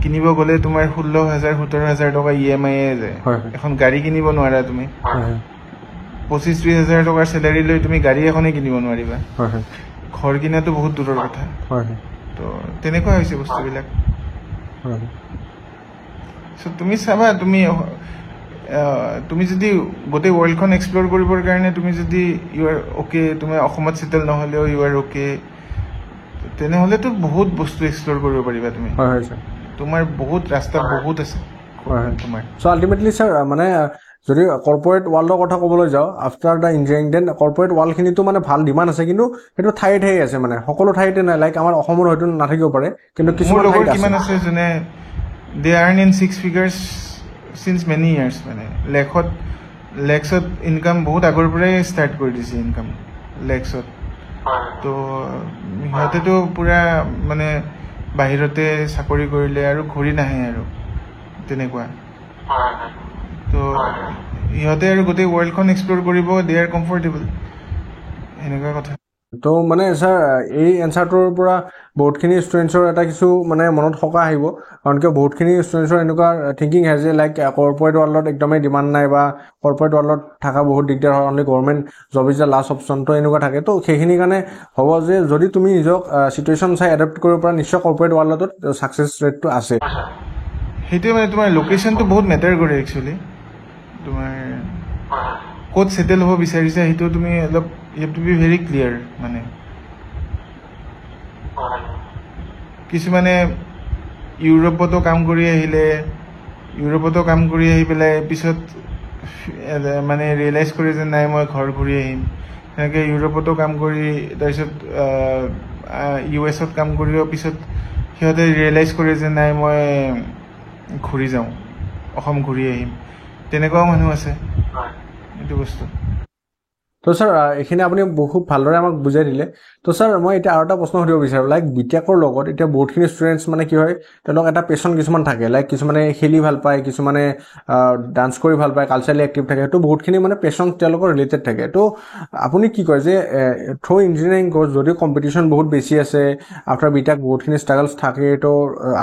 কিনিব গ'লে তোমাৰ 16,000-17,000 টকা EMI যায় এখন গাড়ী কিনিব নোৱাৰা তুমি 25-30,000 টকাৰ চেলাৰী লৈ তুমি গাড়ী এখনেই কিনিব নোৱাৰিবা ঘৰ কিনাটো বহুত দূৰৰ কথা তো তেনেকুৱা হৈছে বস্তুবিলাক চ' তুমি চাবা তুমি তুমি যদি গোটেই ৱৰ্ল্ডখন এক্সপ্ল'ৰ কৰিবৰ কাৰণে তুমি যদি ইউ আৰ অ'কে, তুমি অসমত ছেটেল নহ'লেও ইউ আৰ অ'কে, তেনেহ'লেতো বহুত বস্তু এক্সপ্ল'ৰ কৰিব পাৰিবা তুমি। হয় হয় ছাৰ। তোমাৰ বহুত ৰাস্তা বহুত আছে তোমাৰ। চ' আল্টিমেটলি ছাৰ মানে যদি কৰ্পৰেট ৱৰ্ল্ডৰ কথা ক'বলৈ যাওঁ, after the engineering then corporate ৱৰ্ল্ডখিনিতো মানে ভাল ডিমাণ্ড আছে, কিন্তু সেইটো ঠায়ে ঠায়ে আছে, মানে সকলো ঠাইতে নাই। লাইক আমাৰ অসমত হয়তো নাথাকিব পাৰে, কিন্তু মোৰ কিছুমান লগৰ ঠাইত কিমান আছে যোনে they earn in 6 figures since many years, মানে লেক্সত ইনকাম বহুত আগৰ পৰাই ষ্টাৰ্ট কৰি দিছে, ইনকাম লেক্সত। তো সিহঁতেতো পূৰা মানে বাহিৰতে চাকৰি কৰিলে আৰু ঘূৰি নাহে আৰু তেনেকুৱা। তো সিহঁতে আৰু গোটেই ৱৰ্ল্ডখন এক্সপ্ল'ৰ কৰিব, দে আৰ কমফৰ্টেবল, সেনেকুৱা কথা। তো মানে ছাৰ এই এনচাৰটোৰ পৰা বহুতখিনি ষ্টুডেণ্টছৰ এটা কিছু মানে মনত সকাহ আহিব, কাৰণ কিয় বহুতখিনি ষ্টুডেণ্টছৰ এনেকুৱা থিংকিং আহে যে লাইক কৰ্পৰেট ৱৰ্ল্ডত একদমেই ডিমাণ্ড নাই, বা কৰ্পৰেট ৱৰ্ল্ডত থকা বহুত দিগদাৰ হয়, only government job is the last option, তো এনেকুৱা থাকে। তো সেইখিনিৰ কাৰণে হ'ব যে যদি তুমি নিজক চিটুৱেশ্যন চাই এডাপ্ট কৰিব পৰা, নিশ্চয় কৰ্পৰেট ৱৰ্ল্ডত ছাকচেছ ৰেটটো আছে। সেইটোৱে মানে তোমাৰ লোকেশ্যনটো বহুত মেটাৰ কৰে একচুৱেলি। তোমাৰ ক'ত ছেটেল হ'ব বিচাৰিছা সেইটো তুমি অলপ you have to be very clear. মানে কিছুমানে ইউৰোপতো কাম কৰি আহি পেলাই পিছত মানে ৰিয়েলাইজ কৰে যে নাই মই ঘৰ ঘূৰি আহিম। সেনেকৈ ইউৰোপতো কাম কৰি তাৰপিছত US-ত কাম কৰিও পিছত সিহঁতে ৰিয়েলাইজ কৰে যে নাই মই ঘূৰি যাওঁ, অসম ঘূৰি আহিম। তেনেকুৱাও মানুহ আছে, এইটো বস্তু। তো ছাৰ এইখিনি আপুনি খুব ভালদৰে আমাক বুজাই দিলে। তো ছাৰ মই এতিয়া আৰু এটা প্ৰশ্ন সুধিব বিচাৰোঁ, লাইক বিটেকৰ লগত এতিয়া বহুতখিনি ষ্টুডেণ্টছ মানে কি হয়, তেওঁলোক এটা পেশ্যন কিছুমান থাকে, লাইক কিছুমানে খেলি ভাল পায়, কিছুমানে ডান্স কৰি ভাল পায়, কালচাৰেলি এক্টিভ থাকে, তো বহুতখিনি মানে পেশ্যন তেওঁলোকৰ ৰিলেটেড থাকে। তো আপুনি কি কয় যে থ্ৰু ইঞ্জিনিয়াৰিং কৰ্চ যদিও কম্পিটিশ্যন বহুত বেছি আছে, আফটাৰ বিটেক বহুতখিনি ষ্ট্ৰাগলছ থাকে, তো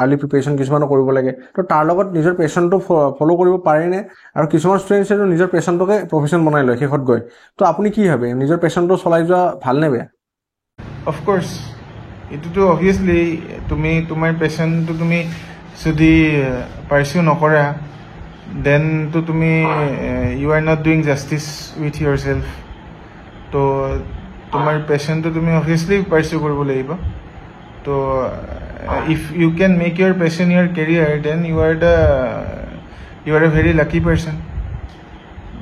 আৰ্লি প্ৰিপেৰেশ্যন কিছুমানো কৰিব লাগে, তো তাৰ লগত নিজৰ পেশ্যনটো ফ'ল' কৰিব পাৰেনে? আৰু কিছুমান ষ্টুডেণ্টছেতো নিজৰ পেশ্যনটোকে প্ৰফেশ্যন বনাই লয় শেষত গৈ, তো আপুনি কি ভাবে নিজৰ পেশ্যনটো চলাই যোৱা ভালনে বেয়া? অফক'ৰ্ছ এইটোতো অবভিয়াছলি তুমি তোমাৰ পেশ্যনটো তুমি যদি পাৰ্চিউ নকৰা দেনতো তুমি you are not doing justice with yourself. তো তোমাৰ পেশ্যনটো তুমি অবভিয়াছলি পাৰ্চিউ কৰিব লাগিব। তো if you can make your passion your career then you are a very lucky person.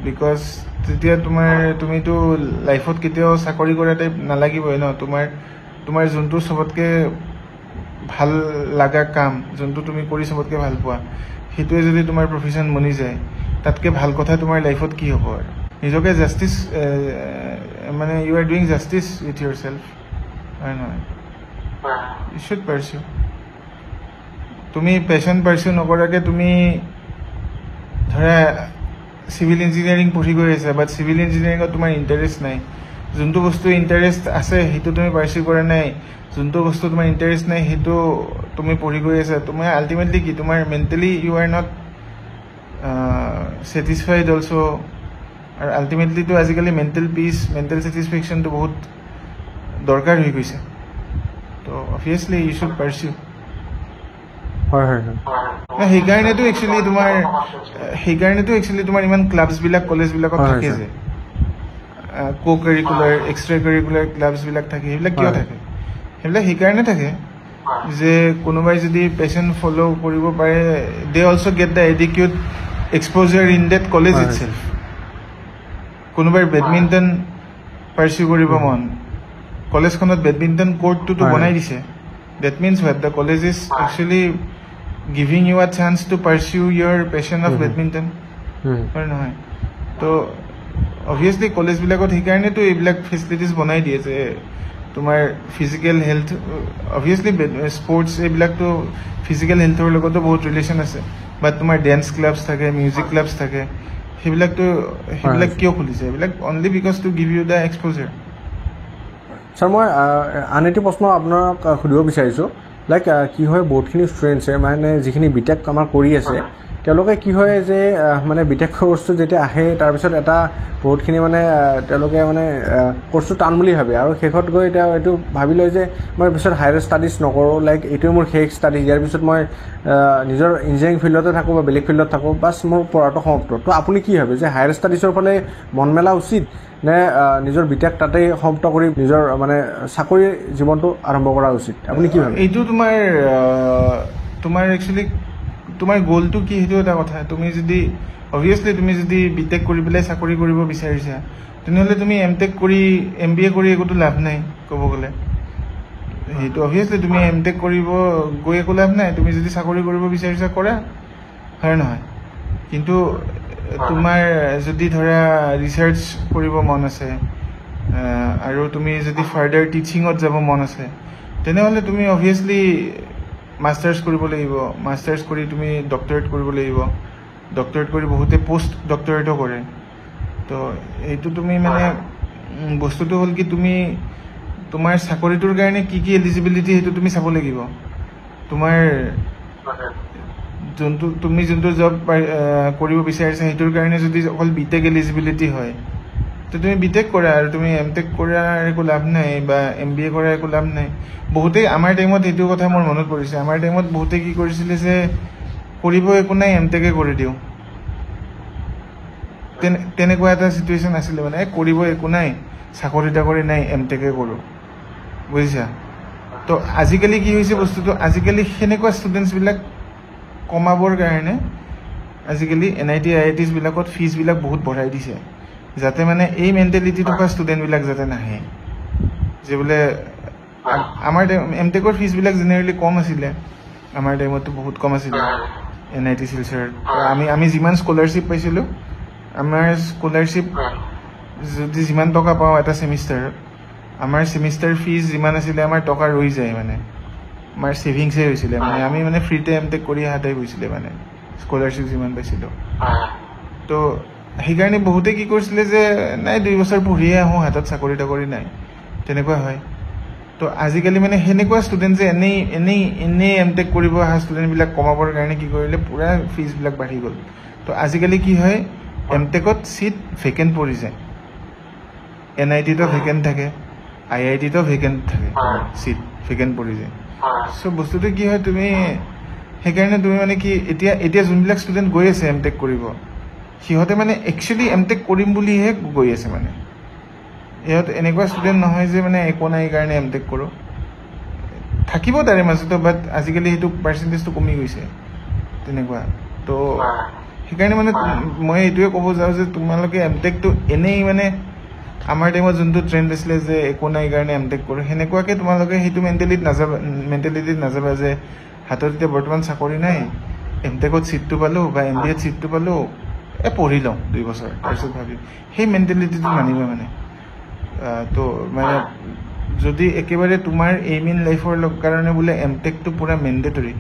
Because তেতিয়া তুমিতো লাইফত কেতিয়াও চাকৰি কৰা টাইপ নালাগিবই ন। তোমাৰ যোনটো চবতকৈ ভাল লগা কাম, যোনটো তুমি কৰি চবতকৈ ভাল পোৱা, সেইটোৱে যদি তোমাৰ প্ৰফেশ্যন বনি যায়, তাতকৈ ভাল কথা তোমাৰ লাইফত কি হ'ব আৰু। নিজকে জাষ্টিছ মানে you are doing justice with yourself, হয় নহয়? You should pursue. তুমি পেশ্যন পাৰ্চিউ নকৰাকৈ তুমি ধৰা চিভিল ইঞ্জিনিয়াৰিং পঢ়ি গৈ আছে, বাট চিভিল ইঞ্জিনিয়াৰিঙত তোমাৰ ইণ্টাৰেষ্ট নাই। যোনটো বস্তু ইণ্টাৰেষ্ট আছে সেইটো তুমি পাৰ্চিউ কৰা নাই, যোনটো বস্তু তোমাৰ ইণ্টাৰেষ্ট নাই সেইটো তুমি পঢ়ি গৈ আছা। তোমাৰ আল্টিমেটলি কি, তোমাৰ mentally you are not satisfied also'. আৰু আল্টিমেটলিটো আজিকালি মেণ্টেল পিচ, মেণ্টেল ছেটিছফেকশ্যনটো বহুত দৰকাৰ হৈ গৈছে। তো অবভিয়াছলি ইউ শুড পাৰ্চিউ। হয় হয় হয়। সেইকাৰণেতো একচুৱেলি তোমাৰ ইমান ক্লাবছবিলাক কলেজবিলাকত থাকে যে কো কাৰিকুলাৰ, এক্সট্ৰা কাৰিকুলাৰ ক্লাবছবিলাক থাকে। সেইবিলাক কিয় থাকে? সেইবিলাক সেইকাৰণে থাকে যে কোনোবাই যদি পেশ্যন ফ'ল' কৰিব পাৰে, they also' get the adequate exposure in that college itself. কোনোবাই বেডমিণ্টন পাৰ্চিউ কৰিব মন, কলেজখনত বেডমিণ্টন কৰ্টটোতো বনাই দিছে। That means what, the college is actually giving you a chance to pursue your passion of badminton, হয় নহয়? তো অবভিয়াছলি কলেজবিলাকত সেইকাৰণেতো এইবিলাক ফেচিলিটিজ বনাই দিয়ে যে তোমাৰ ফিজিকেল হেল্থ, অবভিয়াছলি স্পৰ্টছ এইবিলাকতো ফিজিকেল হেল্থৰ লগতো বহুত ৰিলেশ্যন আছে, বাট তোমাৰ ডেন্স ক্লাবছ থাকে, মিউজিক ক্লাবছ থাকে, সেইবিলাক কিয় খুলিছে? এইবিলাক only because to give you the exposure. Sir মই আন এটি প্ৰশ্ন আপোনাক সুধিব বিচাৰিছোঁ, লাইক কি হয় বহুতখিনি ষ্টুডেণ্টছে মানে যিখিনি বিটেক আমাৰ কৰি আছে, তেওঁলোকে কি হয় যে মানে বিটেক কোৰ্চটো যেতিয়া আহে তাৰপিছত এটা বহুতখিনি মানে তেওঁলোকে মানে কোৰ্চটো টান বুলি ভাবে আৰু শেষত গৈ তেওঁ এইটো ভাবি লয় যে মই পিছত হায়াৰ ষ্টাডিজ নকৰোঁ লাইক এইটোৱে মোৰ শেষ ষ্টাডি ইয়াৰ পিছত মই নিজৰ ইঞ্জিনিয়াৰিং ফিল্ডতে থাকোঁ বা বেলেগ ফিল্ডত থাকোঁ বাছ মোৰ পঢ়াটো সমাপ্ত তো আপুনি কি ভাবে যে হায়াৰ ষ্টাডিজৰ ফালে মন মেলা উচিত নে নিজৰ বিটেক তাতেই সমাপ্ত কৰি নিজৰ মানে চাকৰি জীৱনটো আৰম্ভ কৰা উচিত আপুনি কি ভাবে এইটো তোমাৰ একচুৱেলি তোমাৰ গ'লটো কি সেইটো এটা কথা তুমি যদি অবভিয়াছলি তুমি যদি বিটেক কৰি পেলাই চাকৰি কৰিব বিচাৰিছা তেনেহ'লে তুমি এমটেক কৰি MBA কৰি একোতো লাভ নাই ক'ব গ'লে সেইটো অবভিয়াছলি তুমি এমটেক কৰিব গৈ একো লাভ নাই তুমি যদি চাকৰি কৰিব বিচাৰিছা কৰা হয় নহয় কিন্তু তোমাৰ যদি ধৰা ৰিচাৰ্চ কৰিব মন আছে আৰু তুমি যদি ফাৰ্ডাৰ টিচিঙত যাব মন আছে তেনেহ'লে তুমি অবভিয়াছলি মাষ্টাৰ্ছ কৰিব লাগিব মাষ্টাৰ্ছ কৰি তুমি ডক্টৰেট কৰিব লাগিব ডক্টৰেট কৰি বহুতে পোষ্ট ডক্টৰেটো কৰে তো এইটো তুমি মানে বস্তুটো হ'ল কি তুমি তোমাৰ চাকৰিটোৰ কাৰণে কি কি এলিজিবিলিটি সেইটো তুমি চাব লাগিব তোমাৰ তুমি যোনটো জব কৰিব বিচাৰিছা সেইটোৰ কাৰণে যদি অকল বিটেক এলিজিবিলিটি হয় তো তুমি বিটেক কৰা আৰু তুমি এমটেক কৰাৰ একো লাভ নাই বা MBA কৰাৰ একো লাভ নাই বহুতেই আমাৰ টাইমত এইটো কথা মোৰ মনত পৰিছে আমাৰ টাইমত বহুতে কি কৰিছিলে যে কৰিব একো নাই এমটেকে কৰি দিওঁ তেনেকুৱা এটা চিটুৱেশ্যন আছিলে মানে কৰিব একো নাই চাকৰি তাকৰি নাই এমটেকে কৰোঁ বুজিছা তো আজিকালি কি হৈছে বস্তুটো আজিকালি সেনেকুৱা ষ্টুডেণ্টছবিলাক কমাবৰ কাৰণে আজিকালি NIT IITs বিলাকত ফিজবিলাক বহুত বঢ়াই দিছে যাতে মানে এই মেণ্টেলিটি থকা ষ্টুডেণ্টবিলাক যাতে নাহে যে বোলে আমাৰ এমটেকৰ ফিজবিলাক জেনেৰেলি কম আছিলে আমাৰ টাইমততো বহুত কম আছিলে NIT শিলচৰত আমি যিমান স্কলাৰশ্বিপ পাইছিলোঁ আমাৰ স্কলাৰশ্বিপ যদি যিমান টকা পাওঁ এটা ছেমিষ্টাৰত আমাৰ ছেমিষ্টাৰ ফিজ যিমান আছিলে আমাৰ টকা ৰৈ যায় মানে আমাৰ ছেভিংছে হৈছিলে মানে আমি মানে ফ্ৰীতে এমটেক কৰি অহা টাইপ হৈছিলে মানে স্কলাৰশ্বিপ যিমান পাইছিলোঁ তো সেইকাৰণে বহুতে কি কৰিছিলে যে নাই 2 বছৰ পঢ়িয়ে আহোঁ হাতত চাকৰি তাকৰি নাই তেনেকুৱা হয় তো আজিকালি মানে সেনেকুৱা ষ্টুডেণ্ট যে এনেই এমটেক কৰিব অহা ষ্টুডেণ্টবিলাক কমাবৰ কাৰণে কি কৰিলে পূৰা ফিজবিলাক বাঢ়ি গ'ল তো আজিকালি কি হয় এমটেকত চিট ভেকেণ্ট পৰি যায় NITতো ভেকেণ্ট থাকে IITতো ভেকেণ্ট থাকে চিট ভেকেণ্ট পৰি যায় চ' বস্তুটো কি হয় তুমি সেইকাৰণে তুমি মানে কি এতিয়া যোনবিলাক ষ্টুডেণ্ট গৈ আছে এমটেক কৰিব সিহঁতে মানে একচুৱেলি এমটেক কৰিম বুলিহে গৈ আছে মানে ইহঁত এনেকুৱা ষ্টুডেণ্ট নহয় যে মানে একো নাই কাৰণে এমটেক কৰোঁ থাকিব তাৰে মাজতো বাট আজিকালি সেইটো পাৰ্চেণ্টেজটো কমি গৈছে তেনেকুৱা তো সেইকাৰণে মানে মই এইটোৱে ক'ব যাওঁ যে তোমালোকে এমটেকটো এনেই মানে আমাৰ টাইমত যোনটো ট্ৰেণ্ড আছিলে যে একো নাই কাৰণে এমটেক কৰোঁ সেনেকুৱাকৈ তোমালোকে সেইটো মেণ্টেলিটিত নাযাবা যে হাতত এতিয়া বৰ্তমান চাকৰি নাই এমটেকত ছিটটো পালোঁ বা MBAত ছিটটো পালোঁ পঢ়ি লওঁ 2 বছৰ তাৰপিছত ভাবি সেই মেণ্টেলিটিটো মানিবা মানে তো মানে যদি একেবাৰে তোমাৰ এইম ইন লাইফৰ কাৰণে বোলে এমটেকটো পূৰা মেণ্ডেটৰী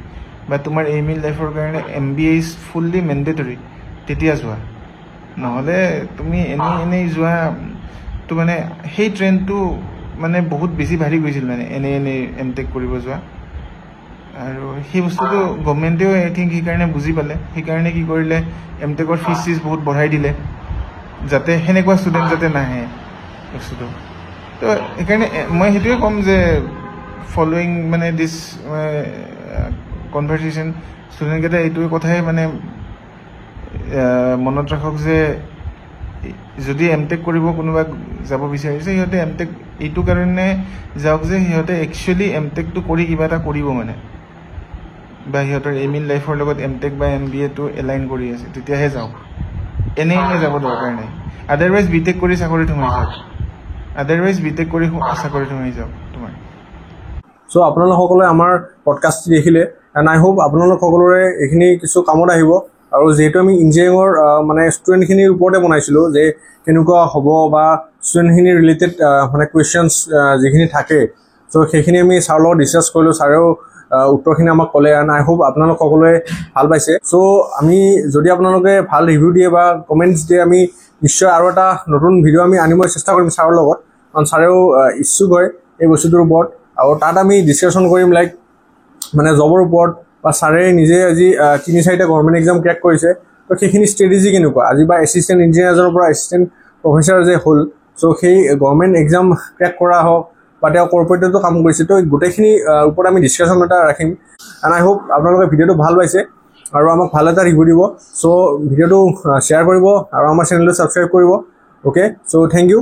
বা তোমাৰ এইম ইন লাইফৰ কাৰণে MBA ইজ ফুল্লি মেণ্ডেটৰী তেতিয়া যোৱা নহ'লে তুমি এনেই যোৱা তো মানে সেই ট্ৰেণ্ডটো মানে বহুত বেছি বাঢ়ি গৈছিল মানে এনেই এমটেক কৰিব যোৱা আৰু সেই বস্তুটো গভৰ্ণমেণ্টেও আই থিংক সেইকাৰণে বুজি পালে সেইকাৰণে কি কৰিলে এমটেকৰ ফিজ চিজ বহুত বঢ়াই দিলে যাতে সেনেকুৱা ষ্টুডেণ্ট যাতে নাহে বস্তুটো তো সেইকাৰণে মই সেইটোৱে ক'ম যে ফলোয়িং মানে দিছ কনভাৰচেশ্যন ষ্টুডেণ্টকেইটাই এইটোৱে কথাই মানে মনত ৰাখক যে যদি এমটেক কৰিব কোনোবা যাব বিচাৰিছে সিহঁতে এমটেক এইটো কাৰণে যাওক যে সিহঁতে একচুৱেলি এমটেকটো কৰি কিবা এটা কৰিব মানে বা সিহঁতৰ এইম ইন লাইফৰ লগত এমটেক বা MBAটো এলাইন কৰি আছে তেতিয়াহে যাওক এনেই যাব দৰকাৰ নাই আদাৰৱাইজ বিটেক কৰি চাকৰিত সোমাই যাওক তোমাৰ চ' আপোনালোক সকলোৱে আমাৰ পডকাষ্ট দেখিলে এণ্ড আই হোপ আপোনালোক সকলোৰে এইখিনি কিছু কামত আহিব আৰু যিহেতু আমি ইঞ্জিনিয়াৰিঙৰ মানে ষ্টুডেণ্টখিনিৰ ওপৰতে বনাইছিলোঁ যে কেনেকুৱা হ'ব বা ষ্টুডেণ্টখিনিৰ ৰিলেটেড মানে কুৱেশ্যনছ যিখিনি থাকে চ' সেইখিনি আমি ছাৰৰ লগত ডিছকাছ কৰিলোঁ ছাৰেও উত্তৰখিনি আমাক ক'লে এণ্ড আই হোপ আপোনালোক সকলোৱে ভাল পাইছে চ' আমি যদি আপোনালোকে ভাল ৰিভিউ দিয়ে বা কমেণ্টছ দিয়ে আমি নিশ্চয় আৰু এটা নতুন ভিডিঅ' আমি আনিবলৈ চেষ্টা কৰিম ছাৰৰ লগত কাৰণ ছাৰেও ইচ্ছুক হয় এই বস্তুটোৰ ওপৰত আৰু তাত আমি ডিছকাশ্যন কৰিম লাইক মানে জবৰ ওপৰত বা ছাৰে নিজে আজি 3-4টা গভৰ্ণমেণ্ট এক্সাম ক্ৰেক কৰিছে তো সেইখিনি ষ্ট্ৰেটেজি কেনেকুৱা আজি বা এছিষ্টেণ্ট ইঞ্জিনিয়াৰ এজনৰ পৰা এছিষ্টেণ্ট প্ৰফেচাৰ যে হ'ল চ' সেই গভৰ্ণমেণ্ট এক্সাম ক্ৰেক কৰা হওক বা তেওঁ কৰ্পৰেটতো কাম কৰিছে তো গোটেইখিনি ওপৰত আমি ডিছকাশ্যন এটা ৰাখিম এণ্ড আই হোপ আপোনালোকে ভিডিঅ'টো ভাল পাইছে আৰু আমাক ভাল এটা ৰিভিউ দিব চ' ভিডিঅ'টো শ্বেয়াৰ কৰিব আৰু আমাৰ চেনেলটো ছাবস্ক্ৰাইব কৰিব অ'কে চ' থেংক ইউ